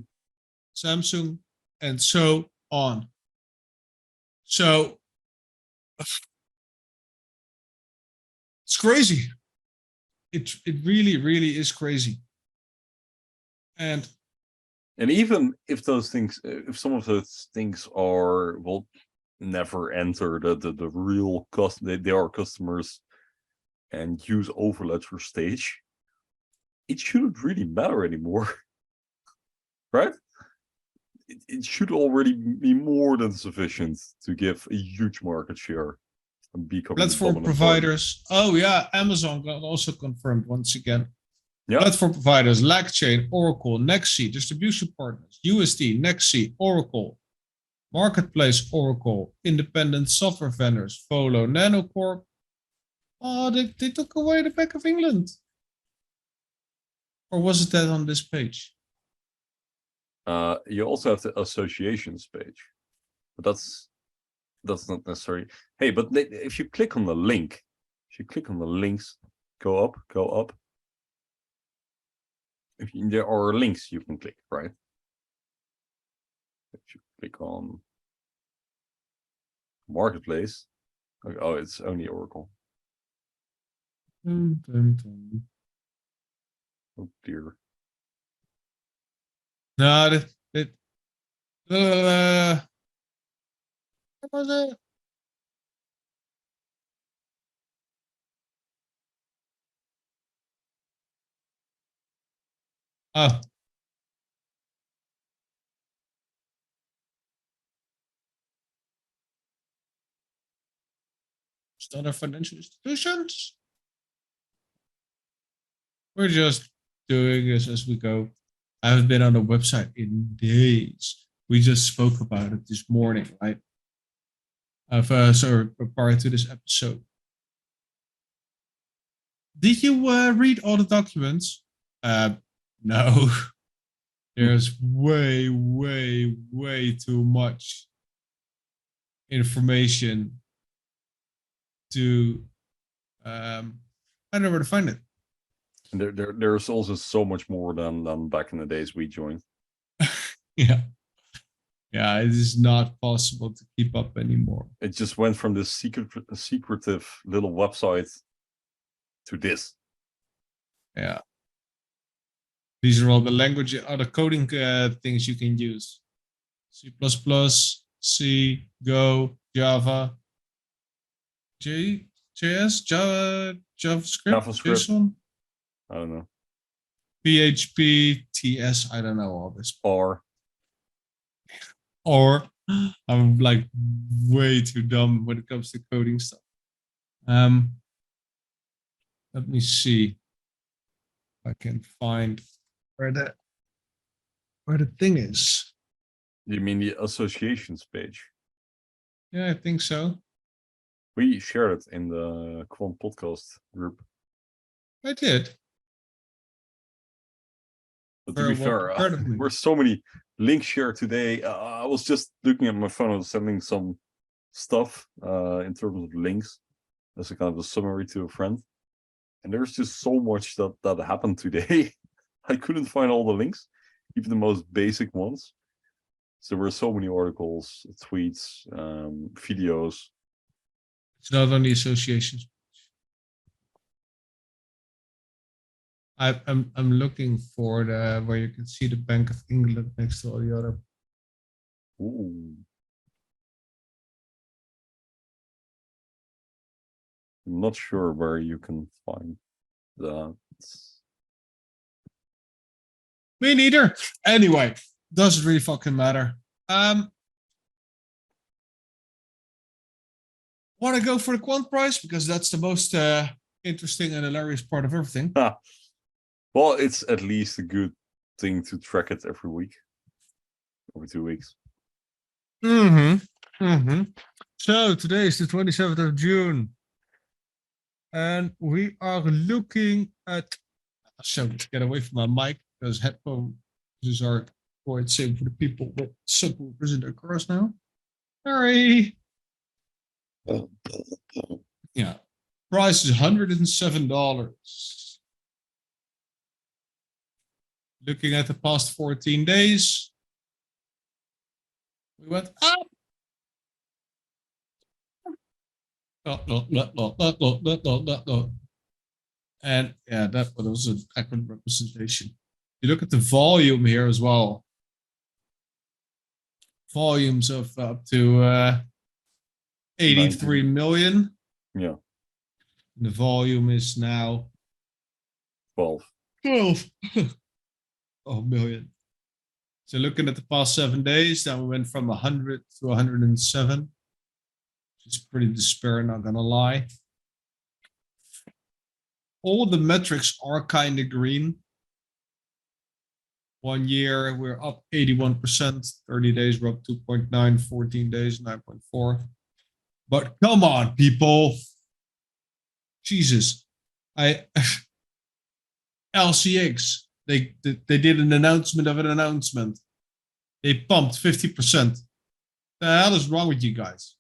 Samsung, and so on. So it's crazy. It really, really is crazy. And even if those things, if some of those things will never enter the real they are customers and use Overledger stage, it shouldn't really matter anymore, right? It should already be more than sufficient to give a huge market share and become platform providers. Oh yeah, Amazon got also confirmed once again. Yeah. Platform providers: LagChain, Oracle, Nexi, distribution partners: USD, Nexi, Oracle, marketplace, Oracle, independent software vendors: Volo, Nanocorp. Oh, they took away the Bank of England. Or was it that on this page? You also have the associations page, but that's not necessary. Hey, but if you click on the link, links, go up. There are links you can click, right? If you click on marketplace, oh, it's only Oracle. Oh dear. No, What was it? Oh. Other financial institutions. We're just doing this as we go. I haven't been on the website in days. We just spoke about it this morning, right? So prior to this episode. Did you read all the documents? No. There's way, way, way too much information to I don't know where to find it. And there's also so much more than back in the days we joined. Yeah. Yeah, it is not possible to keep up anymore. It just went from this secretive little website to this. Yeah. These are all the language, other coding things you can use. C++, C, Go, Java, JS, Java, JavaScript, JSON. I don't know. PHP, TS, I don't know all this. R. Or I'm like way too dumb when it comes to coding stuff. Let me see if I can find where the thing is. You mean the associations page? Yeah, I think so. We shared it in the Quant podcast group. I did. But to be fair, we're so many links shared today. I was just looking at my phone and sending some stuff in terms of links as a kind of a summary to a friend. And there's just so much that happened today. I couldn't find all the links, even the most basic ones. So there were so many articles, tweets, videos. It's not on the associations. I'm looking for the where you can see the Bank of England next to all the other. Ooh. I'm not sure where you can find that. Me neither. Anyway, doesn't really fucking matter. Want to go for the quant price because that's the most interesting and hilarious part of everything. Well, it's at least a good thing to track it every week, every 2 weeks. So today is the 27th of June. And we are looking at, so to get away from my mic because headphones are quite safe for the people with subwoofers in their cars now. Sorry. Yeah. Price is $107. Looking at the past 14 days, we went up. And yeah, that was an accurate representation. You look at the volume here as well. Volumes of up to 83 million. Yeah. The volume is now 12 million. So looking at the past 7 days, then we went from 100 to 107, which is pretty despairing, not gonna lie. All the metrics are kind of green. 1 year, we're up 81%, 30 days, we're up 2.9, 14 days, 9.4. But come on, people. Jesus. LCX, they did an announcement of an announcement. They pumped 50%. The hell is wrong with you guys?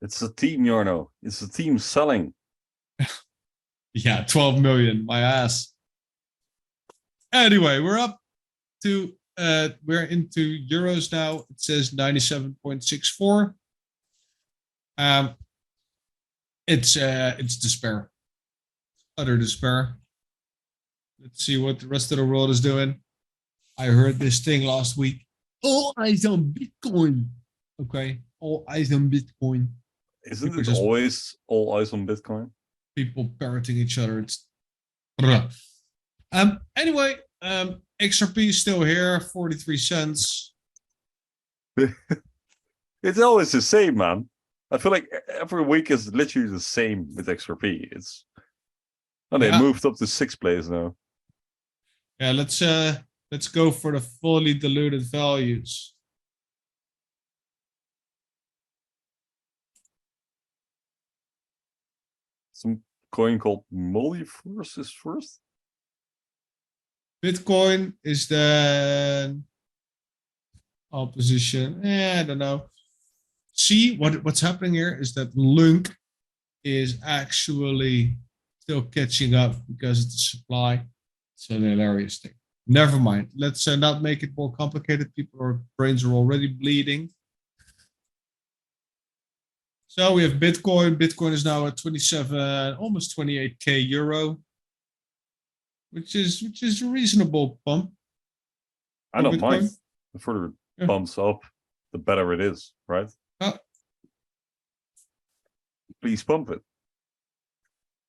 It's a team, Jarno. It's a team selling. Yeah, 12 million, my ass. Anyway, we're up to, we're into euros now. It says 97.64. It's despair. Utter despair. Let's see what the rest of the world is doing. I heard this thing last week. all eyes on Bitcoin. Okay, all eyes on Bitcoin. Isn't People it just- always all eyes on Bitcoin? People parroting each other. It's anyway, XRP is still here, 43 cents. It's always the same, man. I feel like every week is literally the same with XRP. They Yeah. moved up to 6th place now. Yeah, let's go for the fully diluted values. Some coin called Multiverse is first. Bitcoin is the opposition. I don't know. See what's happening here is that Lunk is actually still catching up because of the supply. It's an hilarious thing. Never mind. Let's not make it more complicated. People's brains are already bleeding. So we have Bitcoin. Bitcoin is now at 27, almost 28k euro, which is a reasonable bump. I don't Bitcoin? mind. The further it Yeah. bumps up, the better it is, right? Please pump it.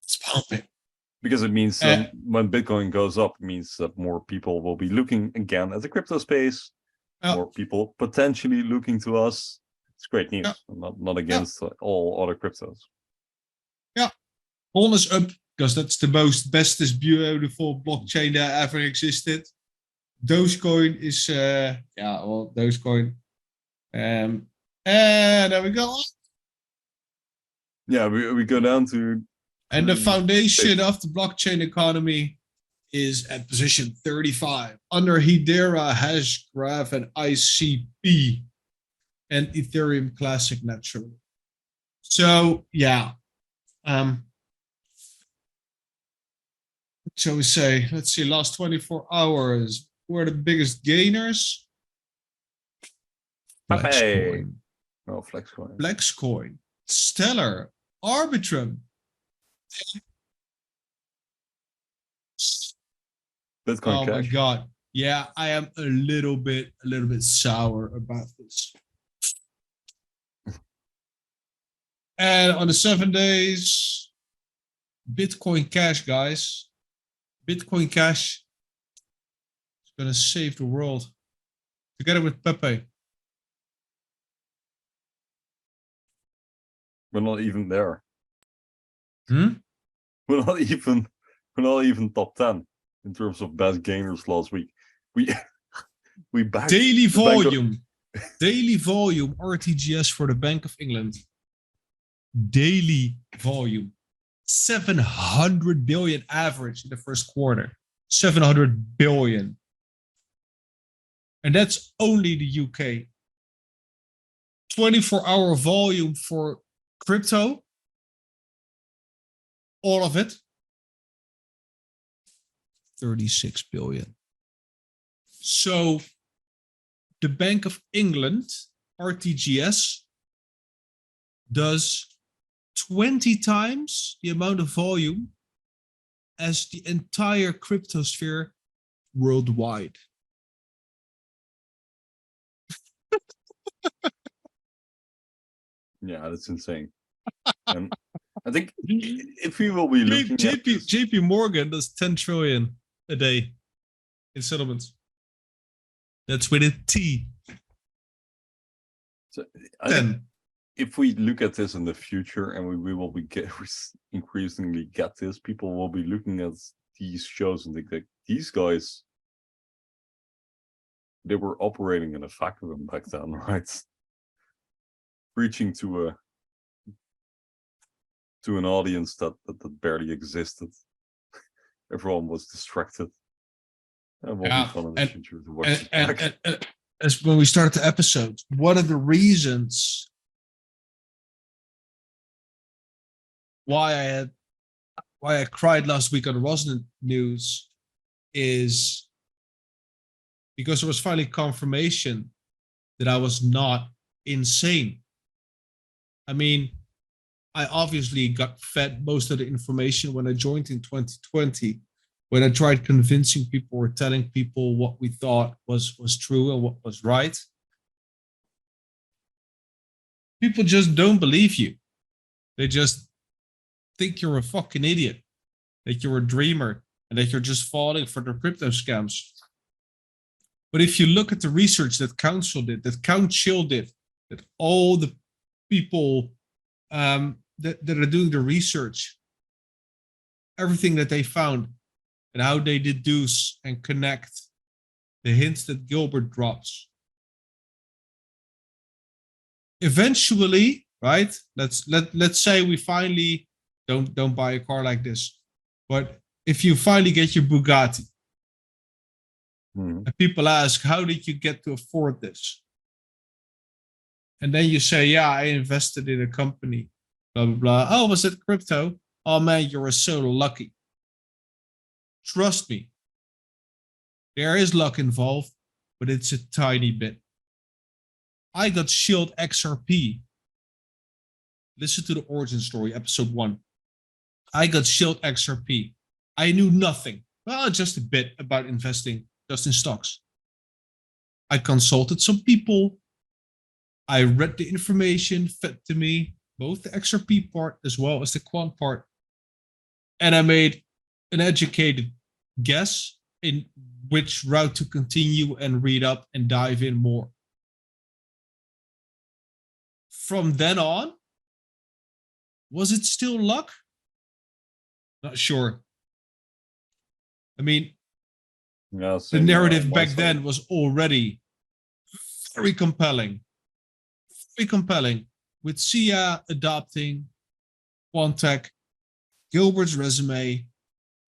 It's pumping. Because it means when Bitcoin goes up, it means that more people will be looking again at the crypto space. More people potentially looking to us. It's great news. I'm not against all other cryptos. Yeah. All is up because that's the bestest beautiful blockchain that ever existed. Dogecoin is Dogecoin. And there we go. Yeah, we go down to. And the foundation of the blockchain economy is at position 35 under Hedera, Hashgraph, and ICP, and Ethereum Classic naturally. So yeah, what shall we say? Let's see. Last 24 hours, who are the biggest gainers? Flexcoin, Oh, Flexcoin. Flexcoin, Stellar, Arbitrum. Bitcoin Oh Cash. my god. Yeah, I am a little bit sour about this. And on the 7 days, Bitcoin Cash, guys. Bitcoin Cash is gonna save the world. Together with Pepe. We're not even there. Hmm? We're not even top 10 in terms of best gainers last week. We backed Daily the Bank of- volume. Daily volume RTGS for the Bank of England. Daily volume. 700 billion average in the first quarter. 700 billion. And that's only the UK. 24-hour volume for crypto. All of it. 36 billion. So the Bank of England, RTGS, does 20 times the amount of volume as the entire cryptosphere worldwide. Yeah, that's insane. And I think if we will be looking at this, JP Morgan does 10 trillion a day in settlements. That's with a T. so I think 10. if we look at this in the future and we will be increasingly get this, people will be looking at these shows and think that these guys, they were operating in a vacuum back then, right? Preaching to an audience that barely existed. Everyone was distracted. And will be fun in the future to watch. And as when we started the episode, one of the reasons why I cried last week on the Rosalind news is because there was finally confirmation that I was not insane. I mean, I obviously got fed most of the information when I joined in 2020 when I tried convincing people or telling people what we thought was true and what was right, people just don't believe you. They just think you're a fucking idiot, that you're a dreamer, and that you're just falling for the crypto scams. But if you look at the research that Council did, that Count Chill did, that all the people that are doing the research, everything that they found, and how they deduce and connect the hints that Gilbert drops. Eventually, right? Let's say we finally don't buy a car like this, but if you finally get your Bugatti, and people ask, how did you get to afford this? And then you say, yeah, I invested in a company, blah, blah, blah. Oh, was it crypto? Oh man, you're so lucky. Trust me, there is luck involved, but it's a tiny bit. I got Shield XRP. Listen to the origin story, episode 1. I got Shield XRP. I knew nothing, well, just a bit about investing just in stocks. I consulted some people. I read the information fed to me, both the XRP part as well as the quant part. And I made an educated guess in which route to continue and read up and dive in more. From then on, was it still luck? Not sure. I mean, yeah, the narrative back then was already very compelling. Very compelling. With Sia adopting Quantec, Gilbert's resume,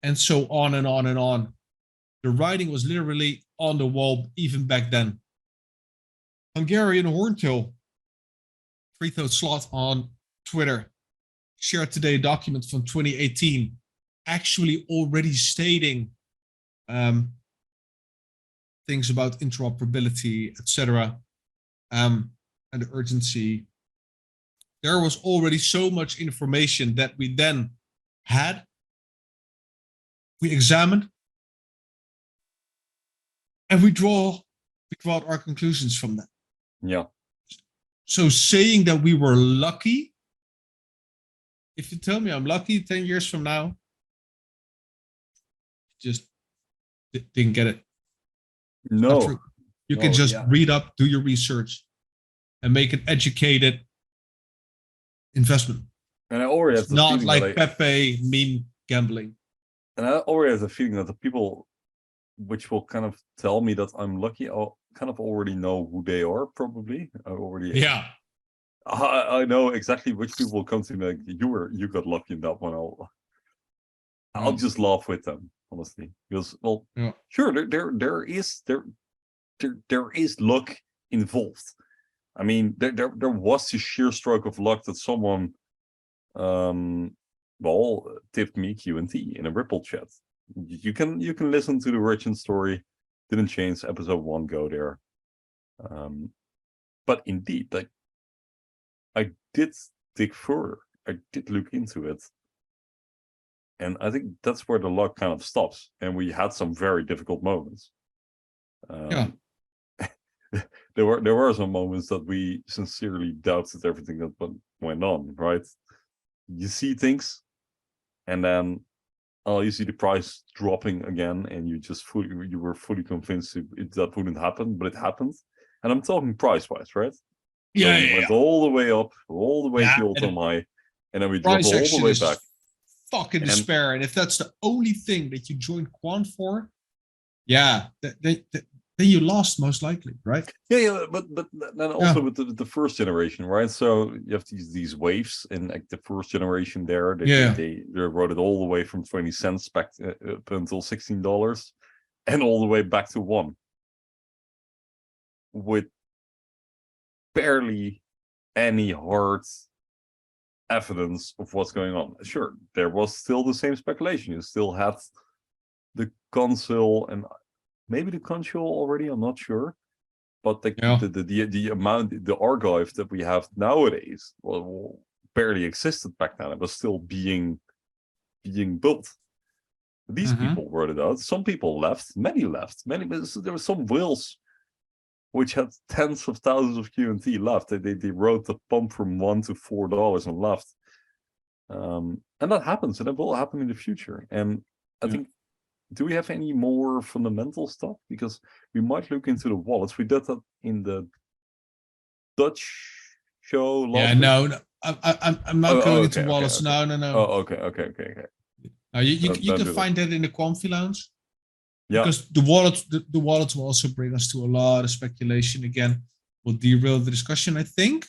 and so on and on and on. The writing was literally on the wall even back then. Hungarian Horntail, Free-Throat Slot on Twitter, shared today a document from 2018, actually already stating things about interoperability, etc., and the urgency. There was already so much information that we then had. We examined, and we draw out our conclusions from that. Yeah. So saying that we were lucky, if you tell me I'm lucky 10 years from now, just didn't get it. No. You can just read up, do your research, and make an educated investment. And I already have the not feeling like Pepe meme gambling. And I already have the feeling that the people which will kind of tell me that I'm lucky, I'll kind of already know who they are, probably. I know exactly which people will come to me like, you got lucky in that one. I'll just laugh with them, honestly. Because, well, sure, there is luck involved. I mean, there was the sheer stroke of luck that someone tipped me Q&T in a Ripple chat. You can listen to the origin story. Didn't change episode 1. Go there. But indeed, like, I did dig further. I did look into it, and I think that's where the luck kind of stops. And we had some very difficult moments. There were some moments that we sincerely doubted everything that went on. Right? You see things, and then you see the price dropping again, and you were fully convinced that wouldn't happen, but it happened. And I'm talking price-wise, right? Yeah, so we went all the way up, all the way to all-time high, and then we dropped all the way back. Fucking despair. And if that's the only thing that you joined Quant for, then you lost most likely, right? Yeah, but then also with the first generation, right? So you have these waves, and like the first generation there, they wrote it all the way from 20 cents back up until $16, and all the way back to 1, with barely any hard evidence of what's going on. Sure, there was still the same speculation. You still had the console and maybe the console already, I'm not sure. But the amount, the archive that we have nowadays, barely existed back then. It was still being built. These people wrote it out. Some people left. Many left. There were some whales which had tens of thousands of QNT left. They wrote the pump from $1 to $4 and left. And that happens, and it will happen in the future. And I think, do we have any more fundamental stuff? Because we might look into the wallets. We did that in the Dutch show last week. No, I'm not going into wallets. No. Oh, okay. You can find that in the Quamfy Lounge. Yeah. Because the wallets will also bring us to a lot of speculation. Again, will derail the discussion, I think.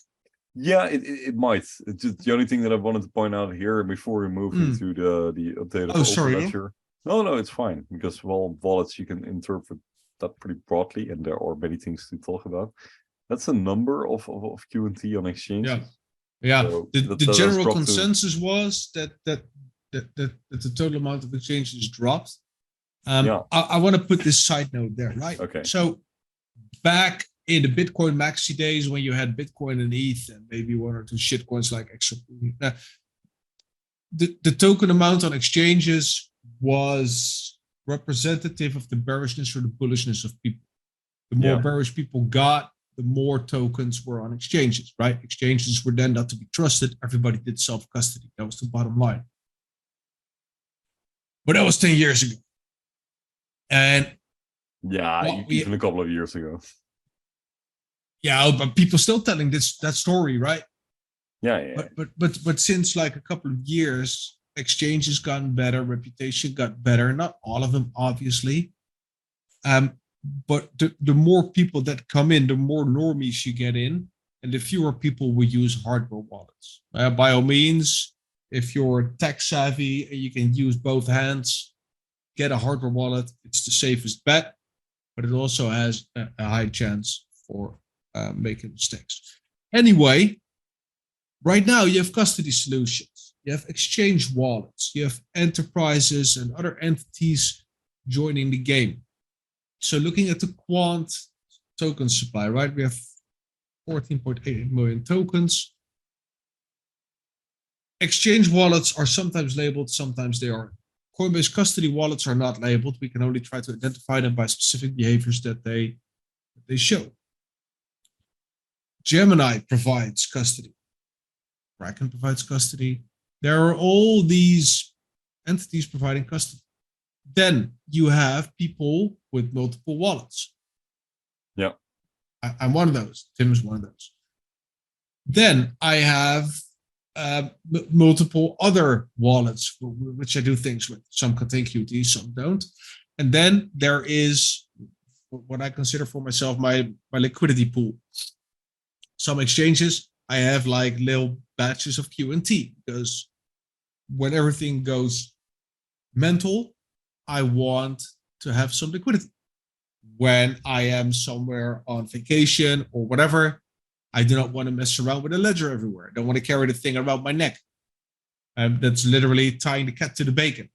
Yeah, it might. It's just the only thing that I wanted to point out here before we move into the updated Overledger. No, it's fine, because wallets, you can interpret that pretty broadly, and there are many things to talk about. That's a number of QNT on exchanges. Yeah. So the general consensus was that the total amount of exchanges dropped. I want to put this side note there, right? Okay. So back in the Bitcoin maxi days, when you had Bitcoin and ETH and maybe one or two shitcoins like XRP, the token amount on exchanges was representative of the bearishness or the bullishness of people. The more bearish people got, the more tokens were on exchanges, right? Exchanges were then not to be trusted. Everybody did self-custody. That was the bottom line. But that was 10 years ago. And even a couple of years ago. Yeah, but people still telling that story, right? Yeah. But since like a couple of years, exchanges gotten better, reputation got better. Not all of them, obviously. But the more people that come in, the more normies you get in, and the fewer people will use hardware wallets. By all means, if you're tech savvy and you can use both hands, get a hardware wallet. It's the safest bet, but it also has a high chance for making mistakes. Anyway, right now you have custody solutions, you have exchange wallets, you have enterprises and other entities joining the game. So looking at the Quant token supply, right? We have 14.88 million tokens. Exchange wallets are sometimes labeled, sometimes they aren't. Coinbase custody wallets are not labeled. We can only try to identify them by specific behaviors that they show. Gemini provides custody. Kraken provides custody. There are all these entities providing custody. Then you have people with multiple wallets. Yeah. I'm one of those. Tim's one of those. Then I have multiple other wallets, which I do things with. Some contain QT, some don't. And then there is what I consider for myself my liquidity pool. Some exchanges, I have like little batches of QNT, because when everything goes mental, I want to have some liquidity. When I am somewhere on vacation or whatever, I do not want to mess around with a ledger everywhere. I don't want to carry the thing around my neck. That's literally tying the cat to the bacon.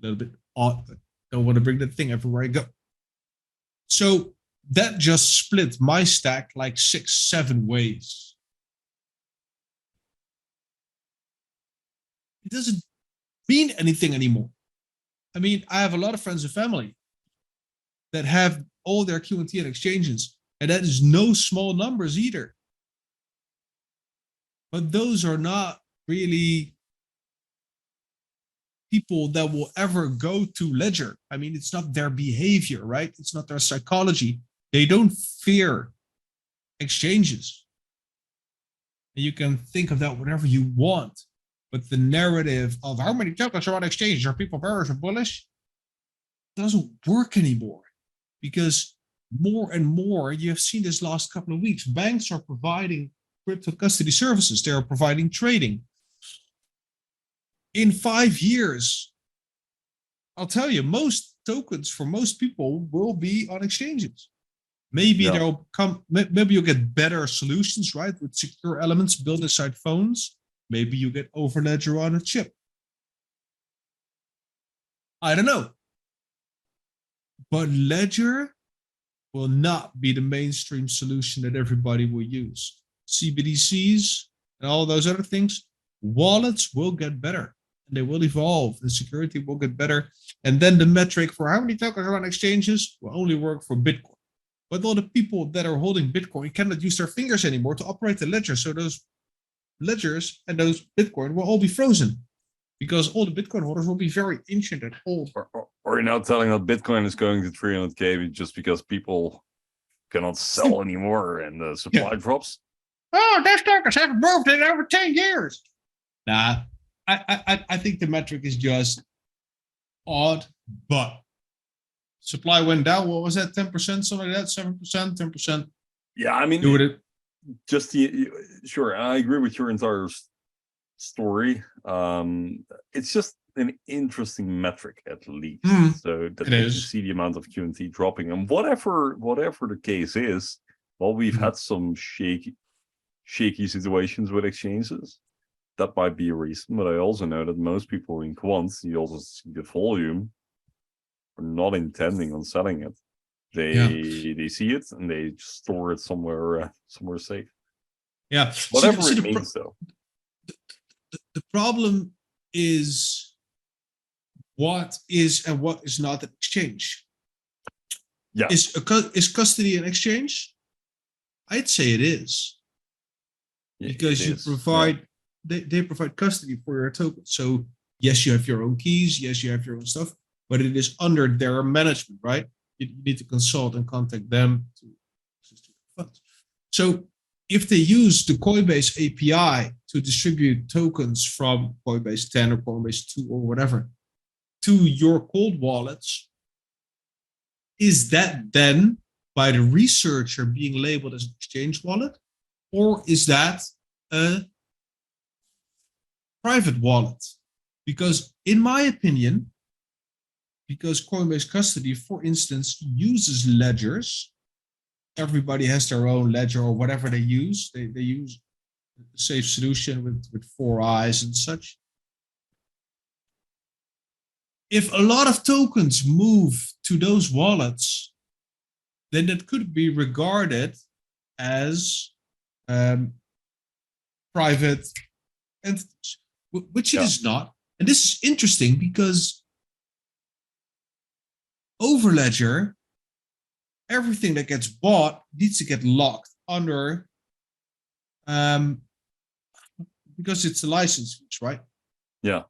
A little bit odd, but don't want to bring that thing everywhere I go. So that just split my stack like 6-7 ways. It doesn't mean anything anymore. I mean, I have a lot of friends and family that have all their QNT and exchanges, and that is no small numbers either. But those are not really people that will ever go to Ledger. I mean, it's not their behavior, right? It's not their psychology. They don't fear exchanges. And you can think of that whatever you want. But the narrative of how many tokens are on exchange, are people bearish or bullish, doesn't work anymore. Because more and more, you have seen this last couple of weeks, banks are providing crypto custody services. They are providing trading. In 5 years, I'll tell you, most tokens for most people will be on exchanges. Maybe they'll come, maybe you'll get better solutions, right? With secure elements built inside phones. Maybe you get Overledger on a chip. I don't know. But Ledger will not be the mainstream solution that everybody will use. CBDCs and all those other things, wallets will get better. and they will evolve. The security will get better. And then the metric for how many tokens are on exchanges will only work for Bitcoin. But all the people that are holding Bitcoin cannot use their fingers anymore to operate the ledger. So those ledgers and those Bitcoin will all be frozen because all the Bitcoin holders will be very ancient and old. Or you're now telling that Bitcoin is going to 300K just because people cannot sell anymore and the supply drops? Oh, those tokens haven't moved in over 10 years. Nah, I think the metric is just odd, but supply went down. What was that? 10%, something like that? 7%, 10%. Yeah, I mean, just sure, I agree with your entire story. It's just an interesting metric, at least. So that you see the amount of QNT dropping, and whatever the case is, well, we've had some shaky situations with exchanges. That might be a reason, but I also know that most people in Quant, you also see the volume, are not intending on selling it. They see it and they just store it somewhere safe. Yeah, whatever it means, though. The problem is what is and what is not an exchange. Yeah, is custody an exchange? I'd say it is, because you provide. They provide custody for your token. So yes, you have your own keys. Yes, you have your own stuff, but it is under their management, right? You need to consult and contact them to access to your funds. So if they use the Coinbase API to distribute tokens from Coinbase 10 or Coinbase 2 or whatever to your cold wallets, is that then by the researcher being labeled as an exchange wallet, or is that a private wallet? Because in my opinion, because Coinbase custody, for instance, uses ledgers, everybody has their own ledger or whatever they use. They use a safe solution with 4 eyes and such. If a lot of tokens move to those wallets, then that could be regarded as private entities, which it is not. And this is interesting because Overledger, everything that gets bought needs to get locked under, because it's a license fees, right? Yeah.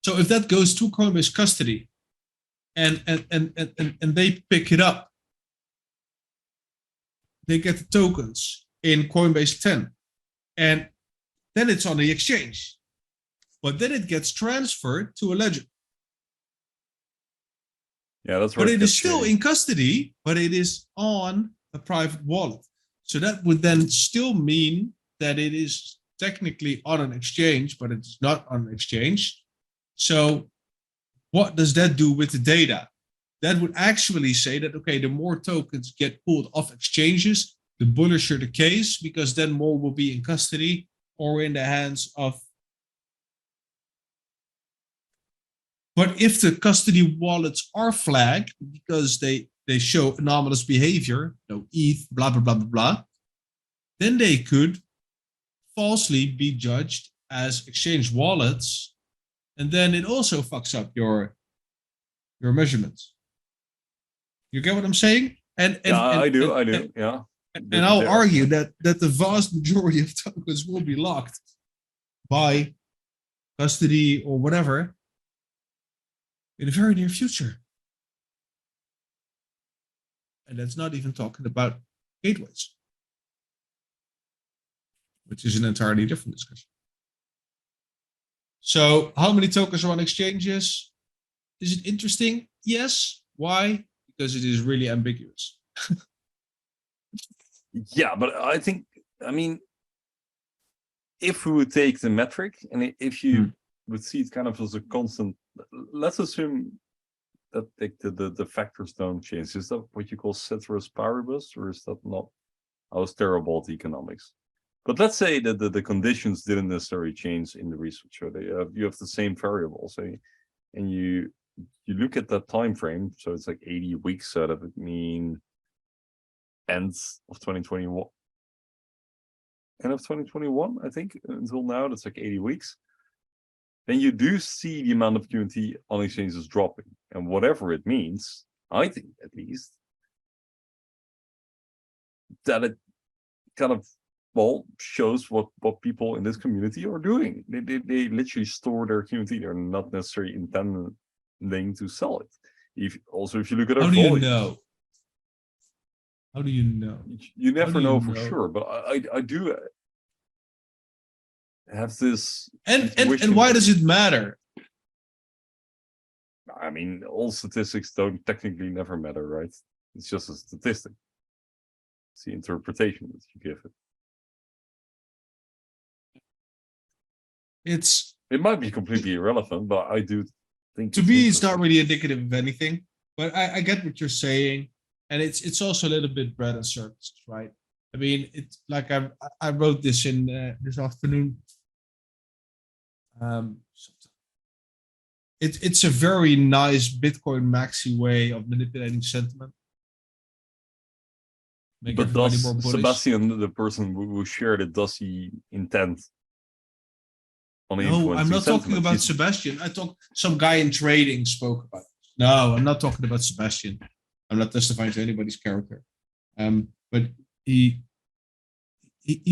So if that goes to Coinbase custody and they pick it up, they get the tokens in Coinbase 10, and then it's on the exchange, but then it gets transferred to a ledger. Yeah, that's right. But it is still in custody, but it is on a private wallet. So that would then still mean that it is technically on an exchange, but it's not on an exchange. So what does that do with the data? That would actually say that, okay, the more tokens get pulled off exchanges, the bullisher the case, because then more will be in custody or in the hands of. But if the custody wallets are flagged because they show anomalous behavior, no ETH, blah, blah, blah, blah, blah, then they could falsely be judged as exchange wallets. And then it also fucks up your measurements. You get what I'm saying? And I do. Yeah. And I'll argue that the vast majority of tokens will be locked by custody or whatever in the very near future. And that's not even talking about gateways, which is an entirely different discussion. So how many tokens are on exchanges? Is it interesting? Yes. Why? Because it is really ambiguous. Yeah, but I think, I mean, if we would take the metric and if you would see it kind of as a constant, let's assume that the factors don't change. Is that what you call ceteris paribus, or is that not? I was terrible at economics. But let's say that the conditions didn't necessarily change in the research. So you have the same variables, and you look at that time frame. So it's like 80 weeks. So that would mean end of 2021. End of 2021, I think. Until now, that's like 80 weeks. then you do see the amount of QNT on exchanges dropping. And whatever it means, I think at least, that it kind of, well, shows what people in this community are doing. They literally store their QNT. They're not necessarily intending to sell it. If you look at our How do you volumes, know? How do you know? you never do you know for know? sure. But I do have this. And intuition. why does it matter? I mean, all statistics don't technically never matter, right? It's just a statistic. It's the interpretation that you give it. It might be completely irrelevant, but I do think To me, it's not really indicative of anything. But I get what you're saying, and it's also a little bit bread and circuses, right? I mean, it's like I wrote this in this afternoon. It's a very nice Bitcoin maxi way of manipulating sentiment. Make But everybody does more bullish. Sebastian, the person who shared it, does he intend on No, influencing I'm not talking sentiment? about He's- Sebastian. Some guy in trading spoke about it. No, I'm not talking about Sebastian. I'm not testifying to anybody's character. But he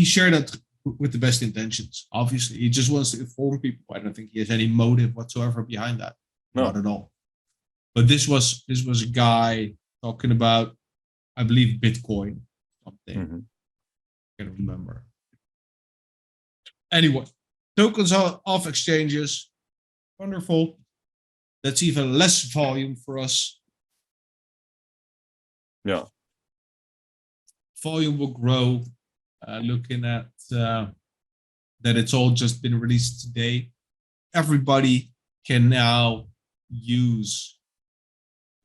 shared that with the best intentions. Obviously, he just wants to inform people. I don't think he has any motive whatsoever behind that. No. Not at all. But this was a guy talking about, I believe, Bitcoin something. Mhm. I can't remember. Anyway, tokens off exchanges, wonderful. That's even less volume for us. Yeah. Volume will grow. Looking at that, it's all just been released today. Everybody can now use.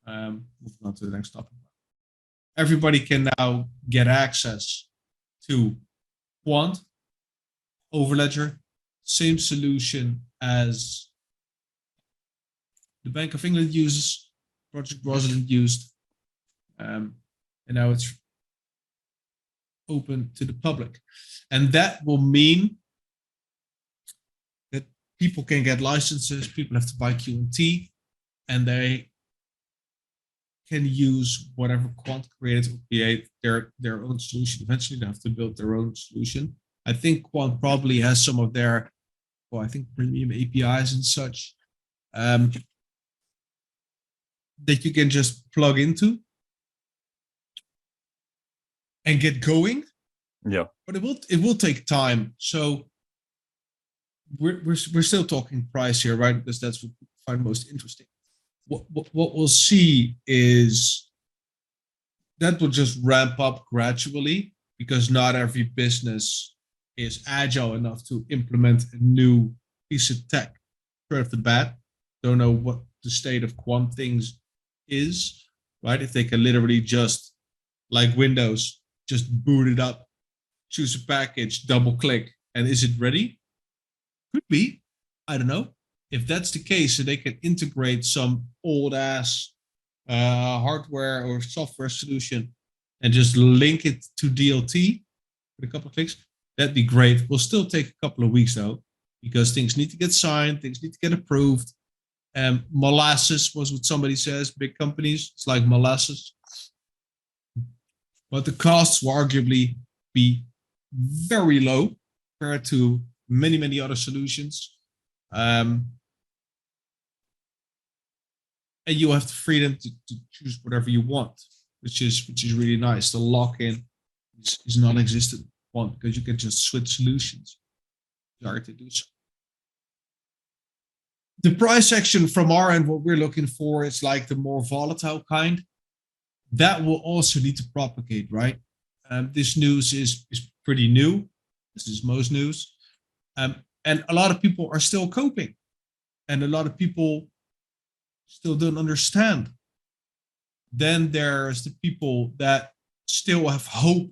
Moving on to the next topic. Everybody can now get access to Quant, Overledger, same solution as the Bank of England uses, Project Rosalind used, and now it's open to the public. And that will mean that people can get licenses, people have to buy QNT, and they can use whatever Quant created to create their own solution. Eventually, they have to build their own solution. I think Quant probably has some of their, well, I think premium APIs and such that you can just plug into and get going. Yeah. But it will take time. So we're still talking price here, right? Because that's what we find most interesting. What we'll see is that will just ramp up gradually, because not every business is agile enough to implement a new piece of tech right off the bat. Don't know what the state of Quant things is, right? If they can literally just, like Windows, just boot it up, choose a package, double click, and is it ready? Could be. I don't know. If that's the case, so they can integrate some old ass hardware or software solution and just link it to DLT with a couple of clicks, that'd be great. Will still take a couple of weeks though, because things need to get signed, things need to get approved. Molasses was what somebody says, big companies, it's like molasses. But the costs will arguably be very low compared to many, many other solutions. And you have the freedom to choose whatever you want, which is really nice. The lock-in is non-existent one, because you can just switch solutions. Sorry to do so. The price action from our end, what we're looking for is like the more volatile kind. That will also need to propagate, right? This news is pretty new. This is most news. And a lot of people are still coping. And a lot of people still don't understand. Then there's the people that still have hope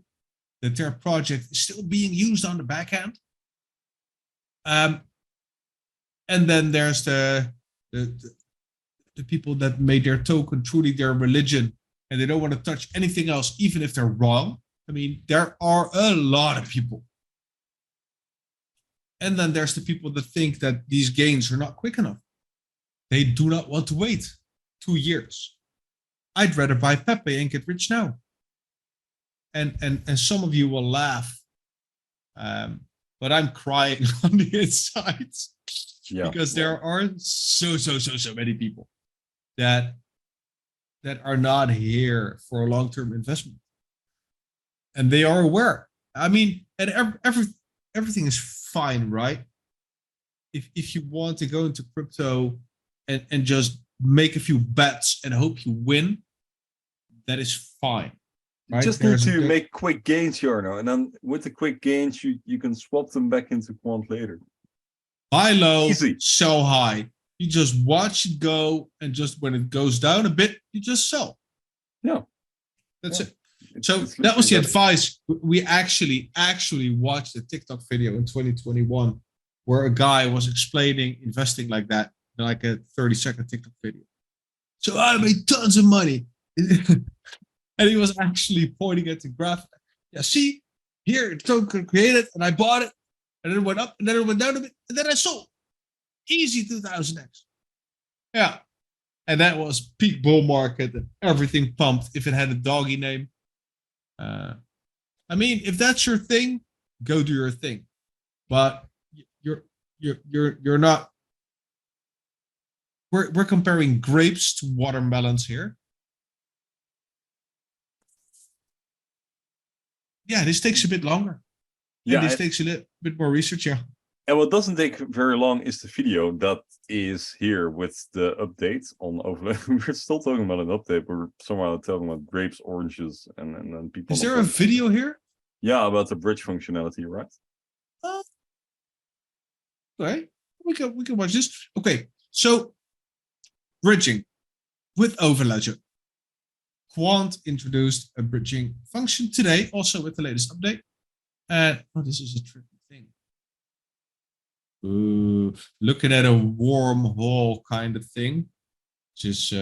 that their project is still being used on the back end. And then there's the people that made their token truly their religion, and they don't want to touch anything else, even if they're wrong. I mean, there are a lot of people And then there's the people that think that these gains are not quick enough. They do not want to wait 2 years. I'd rather buy Pepe and get rich now. And some of you will laugh, but I'm crying on the inside because there are so many people that are not here for a long-term investment, and they are aware. I mean, and everything is fine, right? If you want to go into crypto and just make a few bets and hope you win, that is fine. You just need to make quick gains, Jarno, and then with the quick gains, you can swap them back into Quant later. Buy low, Easy. sell high. You just watch it go, and just when it goes down a bit, you just sell. Yeah, that's it. So that was the advice. We actually watched a TikTok video in 2021 where a guy was explaining investing like that, like a 30-second TikTok video. So I made tons of money. And he was actually pointing at the graph. Yeah, see, here it's token created, and I bought it, and then it went up, and then it went down a bit, and then I sold. Easy 2000x. Yeah. And that was peak bull market, and everything pumped if it had a doggy name. I mean, if that's your thing, go do your thing. But you're not. We're comparing grapes to watermelons here. Yeah, this takes a bit longer. Yeah, this takes a little bit more research. Yeah. And what doesn't take very long is the video that is here with the update on Overledger. We're still talking about an update. We're somehow talking about grapes, oranges, and then people. Is there a video here? Yeah, about the bridge functionality, right? Okay, we can watch this. Okay, so bridging with Overledger. Quant introduced a bridging function today, also with the latest update. And this is a tricky thing. Ooh, looking at a wormhole kind of thing, which is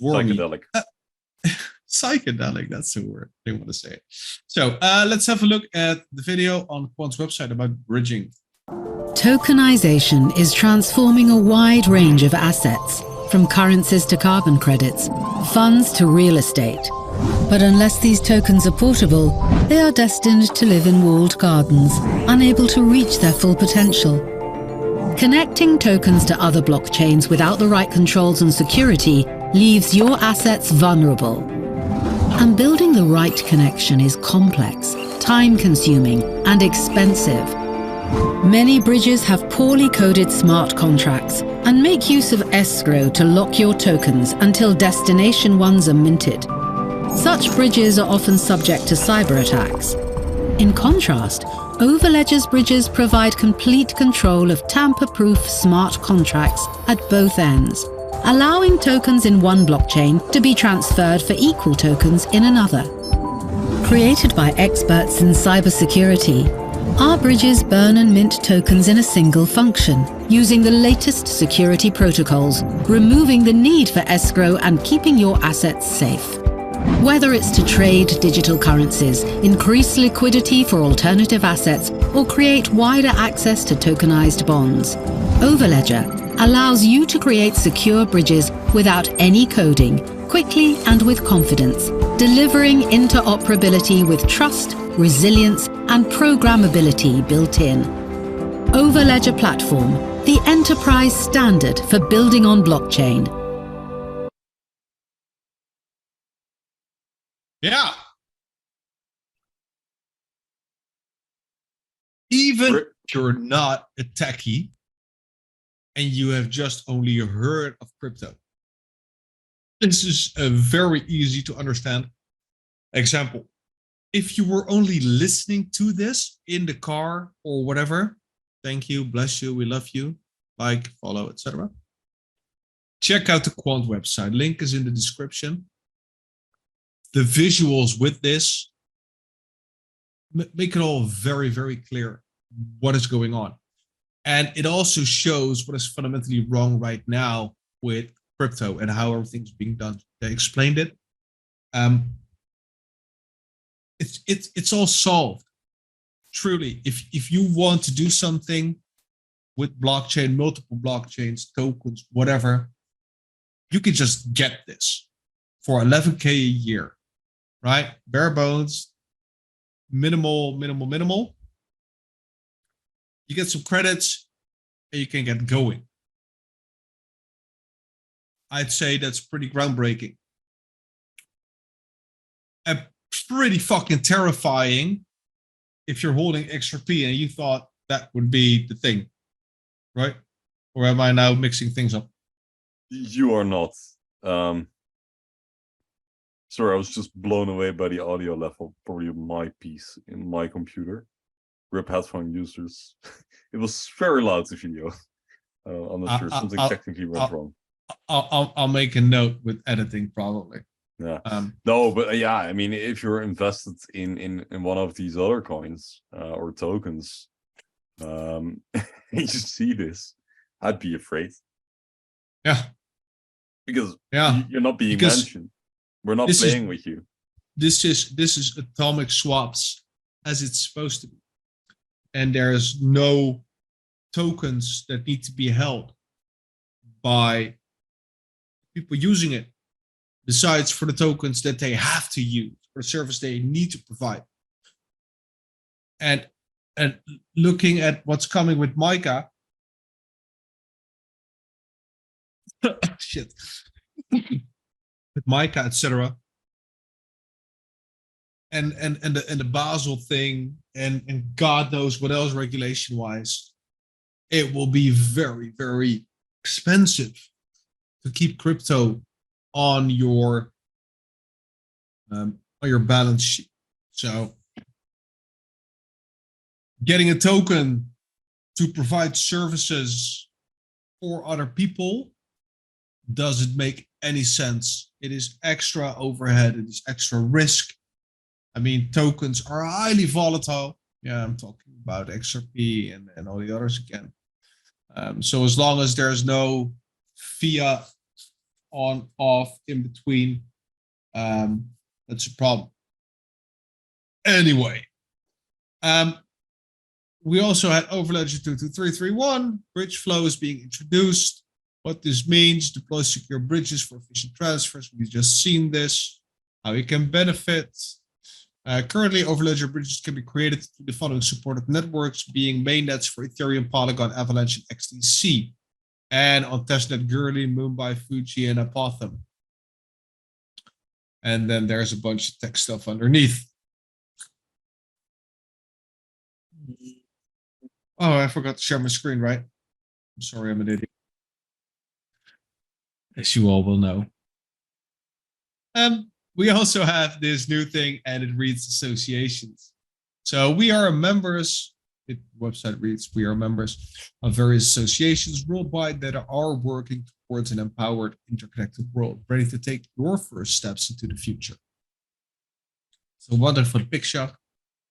psychedelic. Psychedelic, that's the word they want to say. So let's have a look at the video on Quant's website about bridging. Tokenization is transforming a wide range of assets, from currencies to carbon credits, funds to real estate. But unless these tokens are portable, they are destined to live in walled gardens, unable to reach their full potential. Connecting tokens to other blockchains without the right controls and security leaves your assets vulnerable. And building the right connection is complex, time-consuming, and expensive. Many bridges have poorly coded smart contracts and make use of escrow to lock your tokens until destination ones are minted. Such bridges are often subject to cyber attacks. In contrast, Overledger's bridges provide complete control of tamper-proof smart contracts at both ends, allowing tokens in one blockchain to be transferred for equal tokens in another. Created by experts in cybersecurity, our bridges burn and mint tokens in a single function, using the latest security protocols, removing the need for escrow and keeping your assets safe. Whether it's to trade digital currencies, increase liquidity for alternative assets, or create wider access to tokenized bonds, Overledger allows you to create secure bridges without any coding, quickly and with confidence, delivering interoperability with trust, resilience, and programmability built in. Overledger Platform, the enterprise standard for building on blockchain. Yeah. Even if you're not a techie and you have just only heard of crypto, this is a very easy to understand example. If you were only listening to this in the car or whatever, thank you, bless you, we love you, like, follow, etc. Check out the Quant website. Link is in the description. The visuals with this make it all very, very clear what is going on. And it also shows what is fundamentally wrong right now with crypto and how everything's being done. They explained it. It's all solved. truly, if you want to do something with blockchain, multiple blockchains, tokens, whatever, you can just get this for 11K a year, right? Bare bones, minimal. You get some credits and you can get going. I'd say that's pretty groundbreaking. And pretty fucking terrifying if you're holding XRP and you thought that would be the thing, right? Or am I now mixing things up? You are not. Sorry, I was just blown away by the audio level, probably of my piece in my computer. RIP headphone users. It was very loud, the video. I'm not sure, something technically went wrong. I'll make a note with editing probably. Yeah. No, but yeah, I mean, if you're invested in one of these other coins or tokens, you see this, I'd be afraid. Yeah. Because you're not being mentioned. We're not playing with you. This is atomic swaps as it's supposed to be. And there's no tokens that need to be held by people using it, besides for the tokens that they have to use for the service they need to provide. And looking at what's coming with MiCA, shit, with MiCA, etc., and the Basel thing, and God knows what else regulation wise, it will be very, very expensive to keep crypto on your balance sheet. So getting a token to provide services for other people doesn't make any sense. It is extra overhead. It is extra risk. I mean, tokens are highly volatile. Yeah, I'm talking about XRP and all the others again. So as long as there's no fiat on, off, in between, that's a problem. Anyway, we also had Overledger 22331, bridge flow is being introduced. What this means, deploy secure bridges for efficient transfers. We've just seen this, how you can benefit. Currently, Overledger bridges can be created to the following supported networks, being mainnets for Ethereum, Polygon, Avalanche, and XDC. And on testnet, Gurley, Mumbai, Fuji, and Apothem. And then there's a bunch of tech stuff underneath. Oh, I forgot to share my screen, right? I'm sorry, I'm an idiot. As you all will know. We also have this new thing, and it reads associations. So we are members, the website reads, we are members of various associations worldwide that are working towards an empowered, interconnected world, ready to take your first steps into the future. So wonderful picture.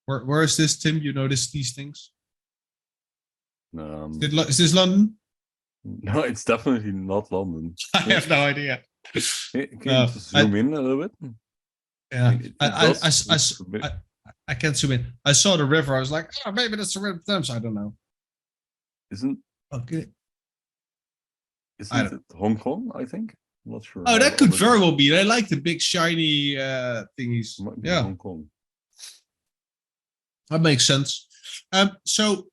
Where is this, Tim? You notice these things? Is this London? No, it's definitely not London. I have no idea. Can you zoom in a little bit? Yeah, I can't zoom in. I saw the river. I was like, oh, maybe that's the River Thames. I don't know. Isn't it Hong Kong? I think. I'm not sure. Oh, that could very well be. I like the big shiny thingies. Yeah, Hong Kong. That makes sense. So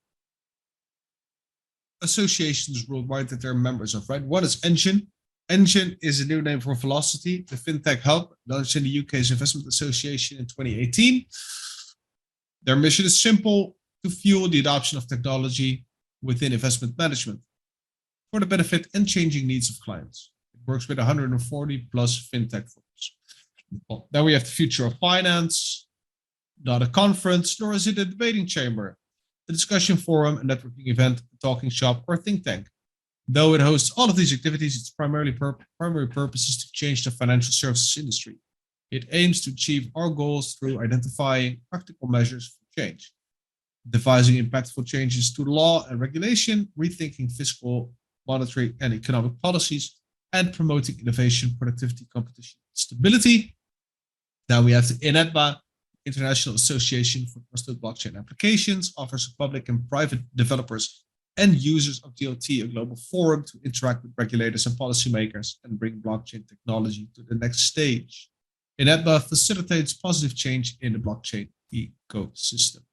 associations worldwide that they're members of, right? One is Engine. Engine is a new name for Velocity, the fintech hub launched in the UK's Investment Association in 2018. Their mission is simple: to fuel the adoption of technology within investment management for the benefit and changing needs of clients. It works with 140 plus fintech firms. Well, then we have the Future of Finance, not a conference, nor is it a debating chamber, a discussion forum, a networking event, a talking shop, or a think tank. Though it hosts all of these activities, its primary purpose is to change the financial services industry. It aims to achieve our goals through identifying practical measures for change, devising impactful changes to law and regulation, rethinking fiscal, monetary, and economic policies, and promoting innovation, productivity, competition, and stability. Then we have the INETBA, International Association for Trusted Blockchain Applications, offers public and private developers and users of DLT a global forum to interact with regulators and policymakers and bring blockchain technology to the next stage. INETBA facilitates positive change in the blockchain ecosystem.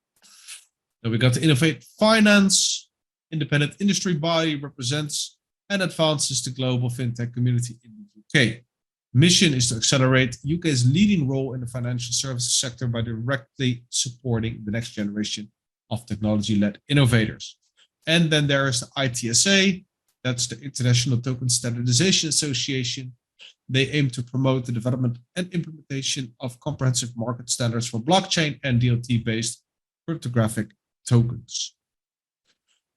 Then we got to Innovate Finance, independent industry body, represents and advances the global fintech community in the UK. Mission is to accelerate UK's leading role in the financial services sector by directly supporting the next generation of technology-led innovators. And then there is the ITSA, that's the International Token Standardization Association. They aim to promote the development and implementation of comprehensive market standards for blockchain and DLT-based cryptographic tokens.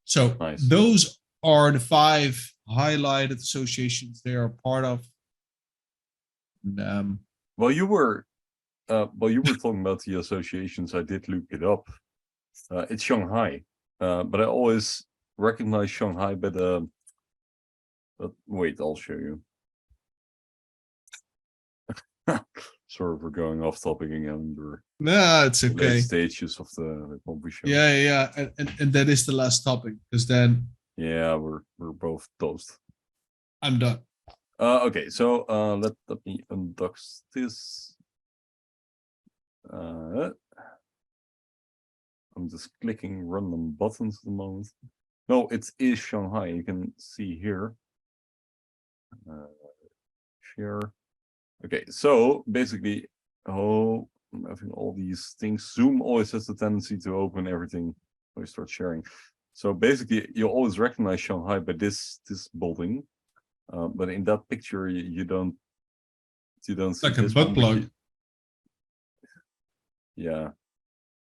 So Nice. Those are the 5 highlighted associations they are part of. And, Well, you were talking about the associations. I did look it up. It's Shanghai, but I always recognize Shanghai. But wait, I'll show you. Sorry for going off topic again. no, it's The okay. late stages of the Quamfy Show. Yeah. And that is the last topic, because then Yeah, we're both toast. I'm done. Okay, so let me undox this. I'm just clicking random buttons at the moment. No, it is Shanghai. You can see here. Share. Okay, so basically, I'm having all these things. Zoom always has the tendency to open everything when you start sharing. So basically, you always recognize Shanghai by this building. But in that picture, you don't see Like a this butt one, plug. Yeah.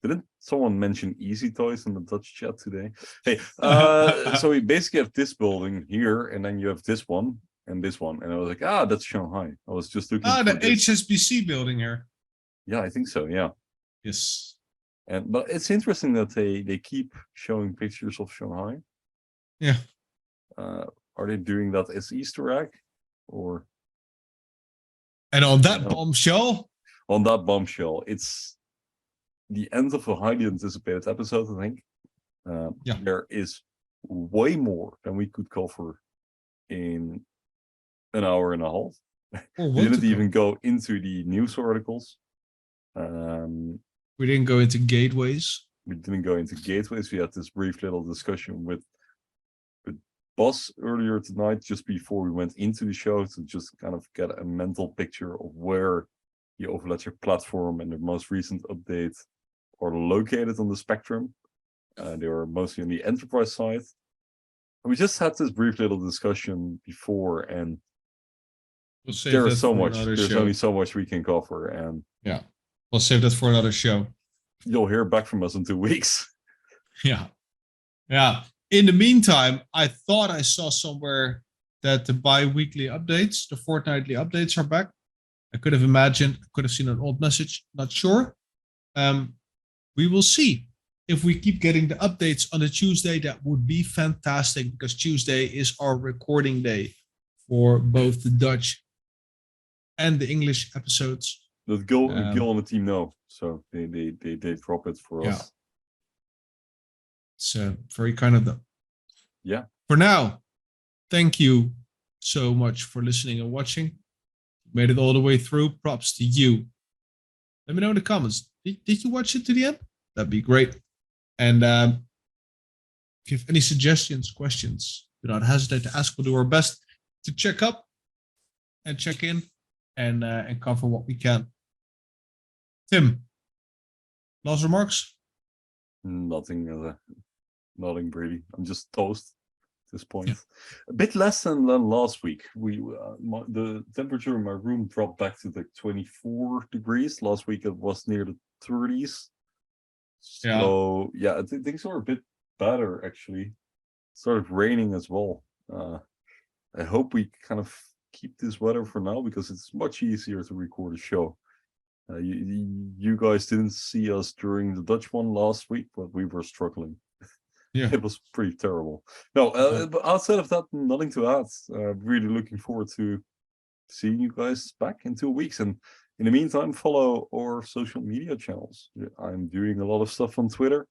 Didn't someone mention Easy Toys in the Dutch chat today? Hey, so we basically have this building here, and then you have this one and this one, and I was like, that's Shanghai. I was just looking. The for this. HSBC building here. Yeah, I think so. Yeah. Yes. But it's interesting that they keep showing pictures of Shanghai. Yeah. Are they doing that as Easter egg, or? And on that No. bombshell, On that bombshell, it's the end of a highly anticipated episode, I think. Yeah. There is way more than we could cover in an hour and a half. We didn't even go into the news articles. We didn't go into gateways. We didn't go into gateways. We had this brief little discussion with Boss earlier tonight, just before we went into the show, to just kind of get a mental picture of where the Overledger platform and the most recent update are located on the spectrum. They are mostly on the enterprise side. And we just had this brief little discussion before, and there is so much. There's only so much we can cover, and yeah, we'll save that for another show. You'll hear back from us in 2 weeks. Yeah. In the meantime, I thought I saw somewhere that the bi-weekly updates, the fortnightly updates are back. I could have imagined, I could have seen an old message, not sure. We will see. If we keep getting the updates on a Tuesday, that would be fantastic, because Tuesday is our recording day for both the Dutch and the English episodes. That Gil and the team know, so they drop it for us. It's very kind of them. Yeah. For now, thank you so much for listening and watching. Made it all the way through. Props to you. Let me know in the comments. Did you watch it to the end? That'd be great. And if you have any suggestions, questions, do not hesitate to ask. We'll do our best to check up and check in and cover what we can. Tim, last remarks? Nothing really. I'm just toast at this point. Yeah. A bit less than last week. The temperature in my room dropped back to like 24 degrees. Last week it was near the 30s. So yeah, things are a bit better actually. It started raining as well. I hope we kind of keep this weather for now, because it's much easier to record a show. You guys didn't see us during the Dutch one last week, but we were struggling. Yeah, it was pretty terrible. No, but outside of that, nothing to add. Really looking forward to seeing you guys back in 2 weeks. And In the meantime, follow our social media channels. I'm doing a lot of stuff on Twitter.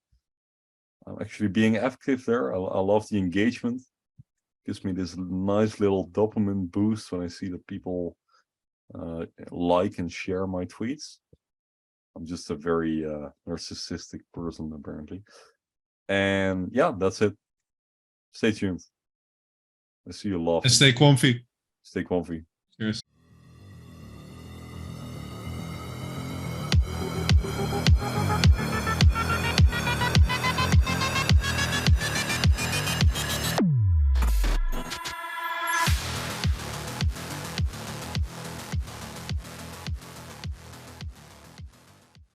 I'm actually being active there. I love the engagement. Gives me this nice little dopamine boost when I see that people like and share my tweets. I'm just a very narcissistic person, apparently. And yeah, that's it. Stay tuned. I see you laughing. And stay comfy. Stay comfy. Cheers.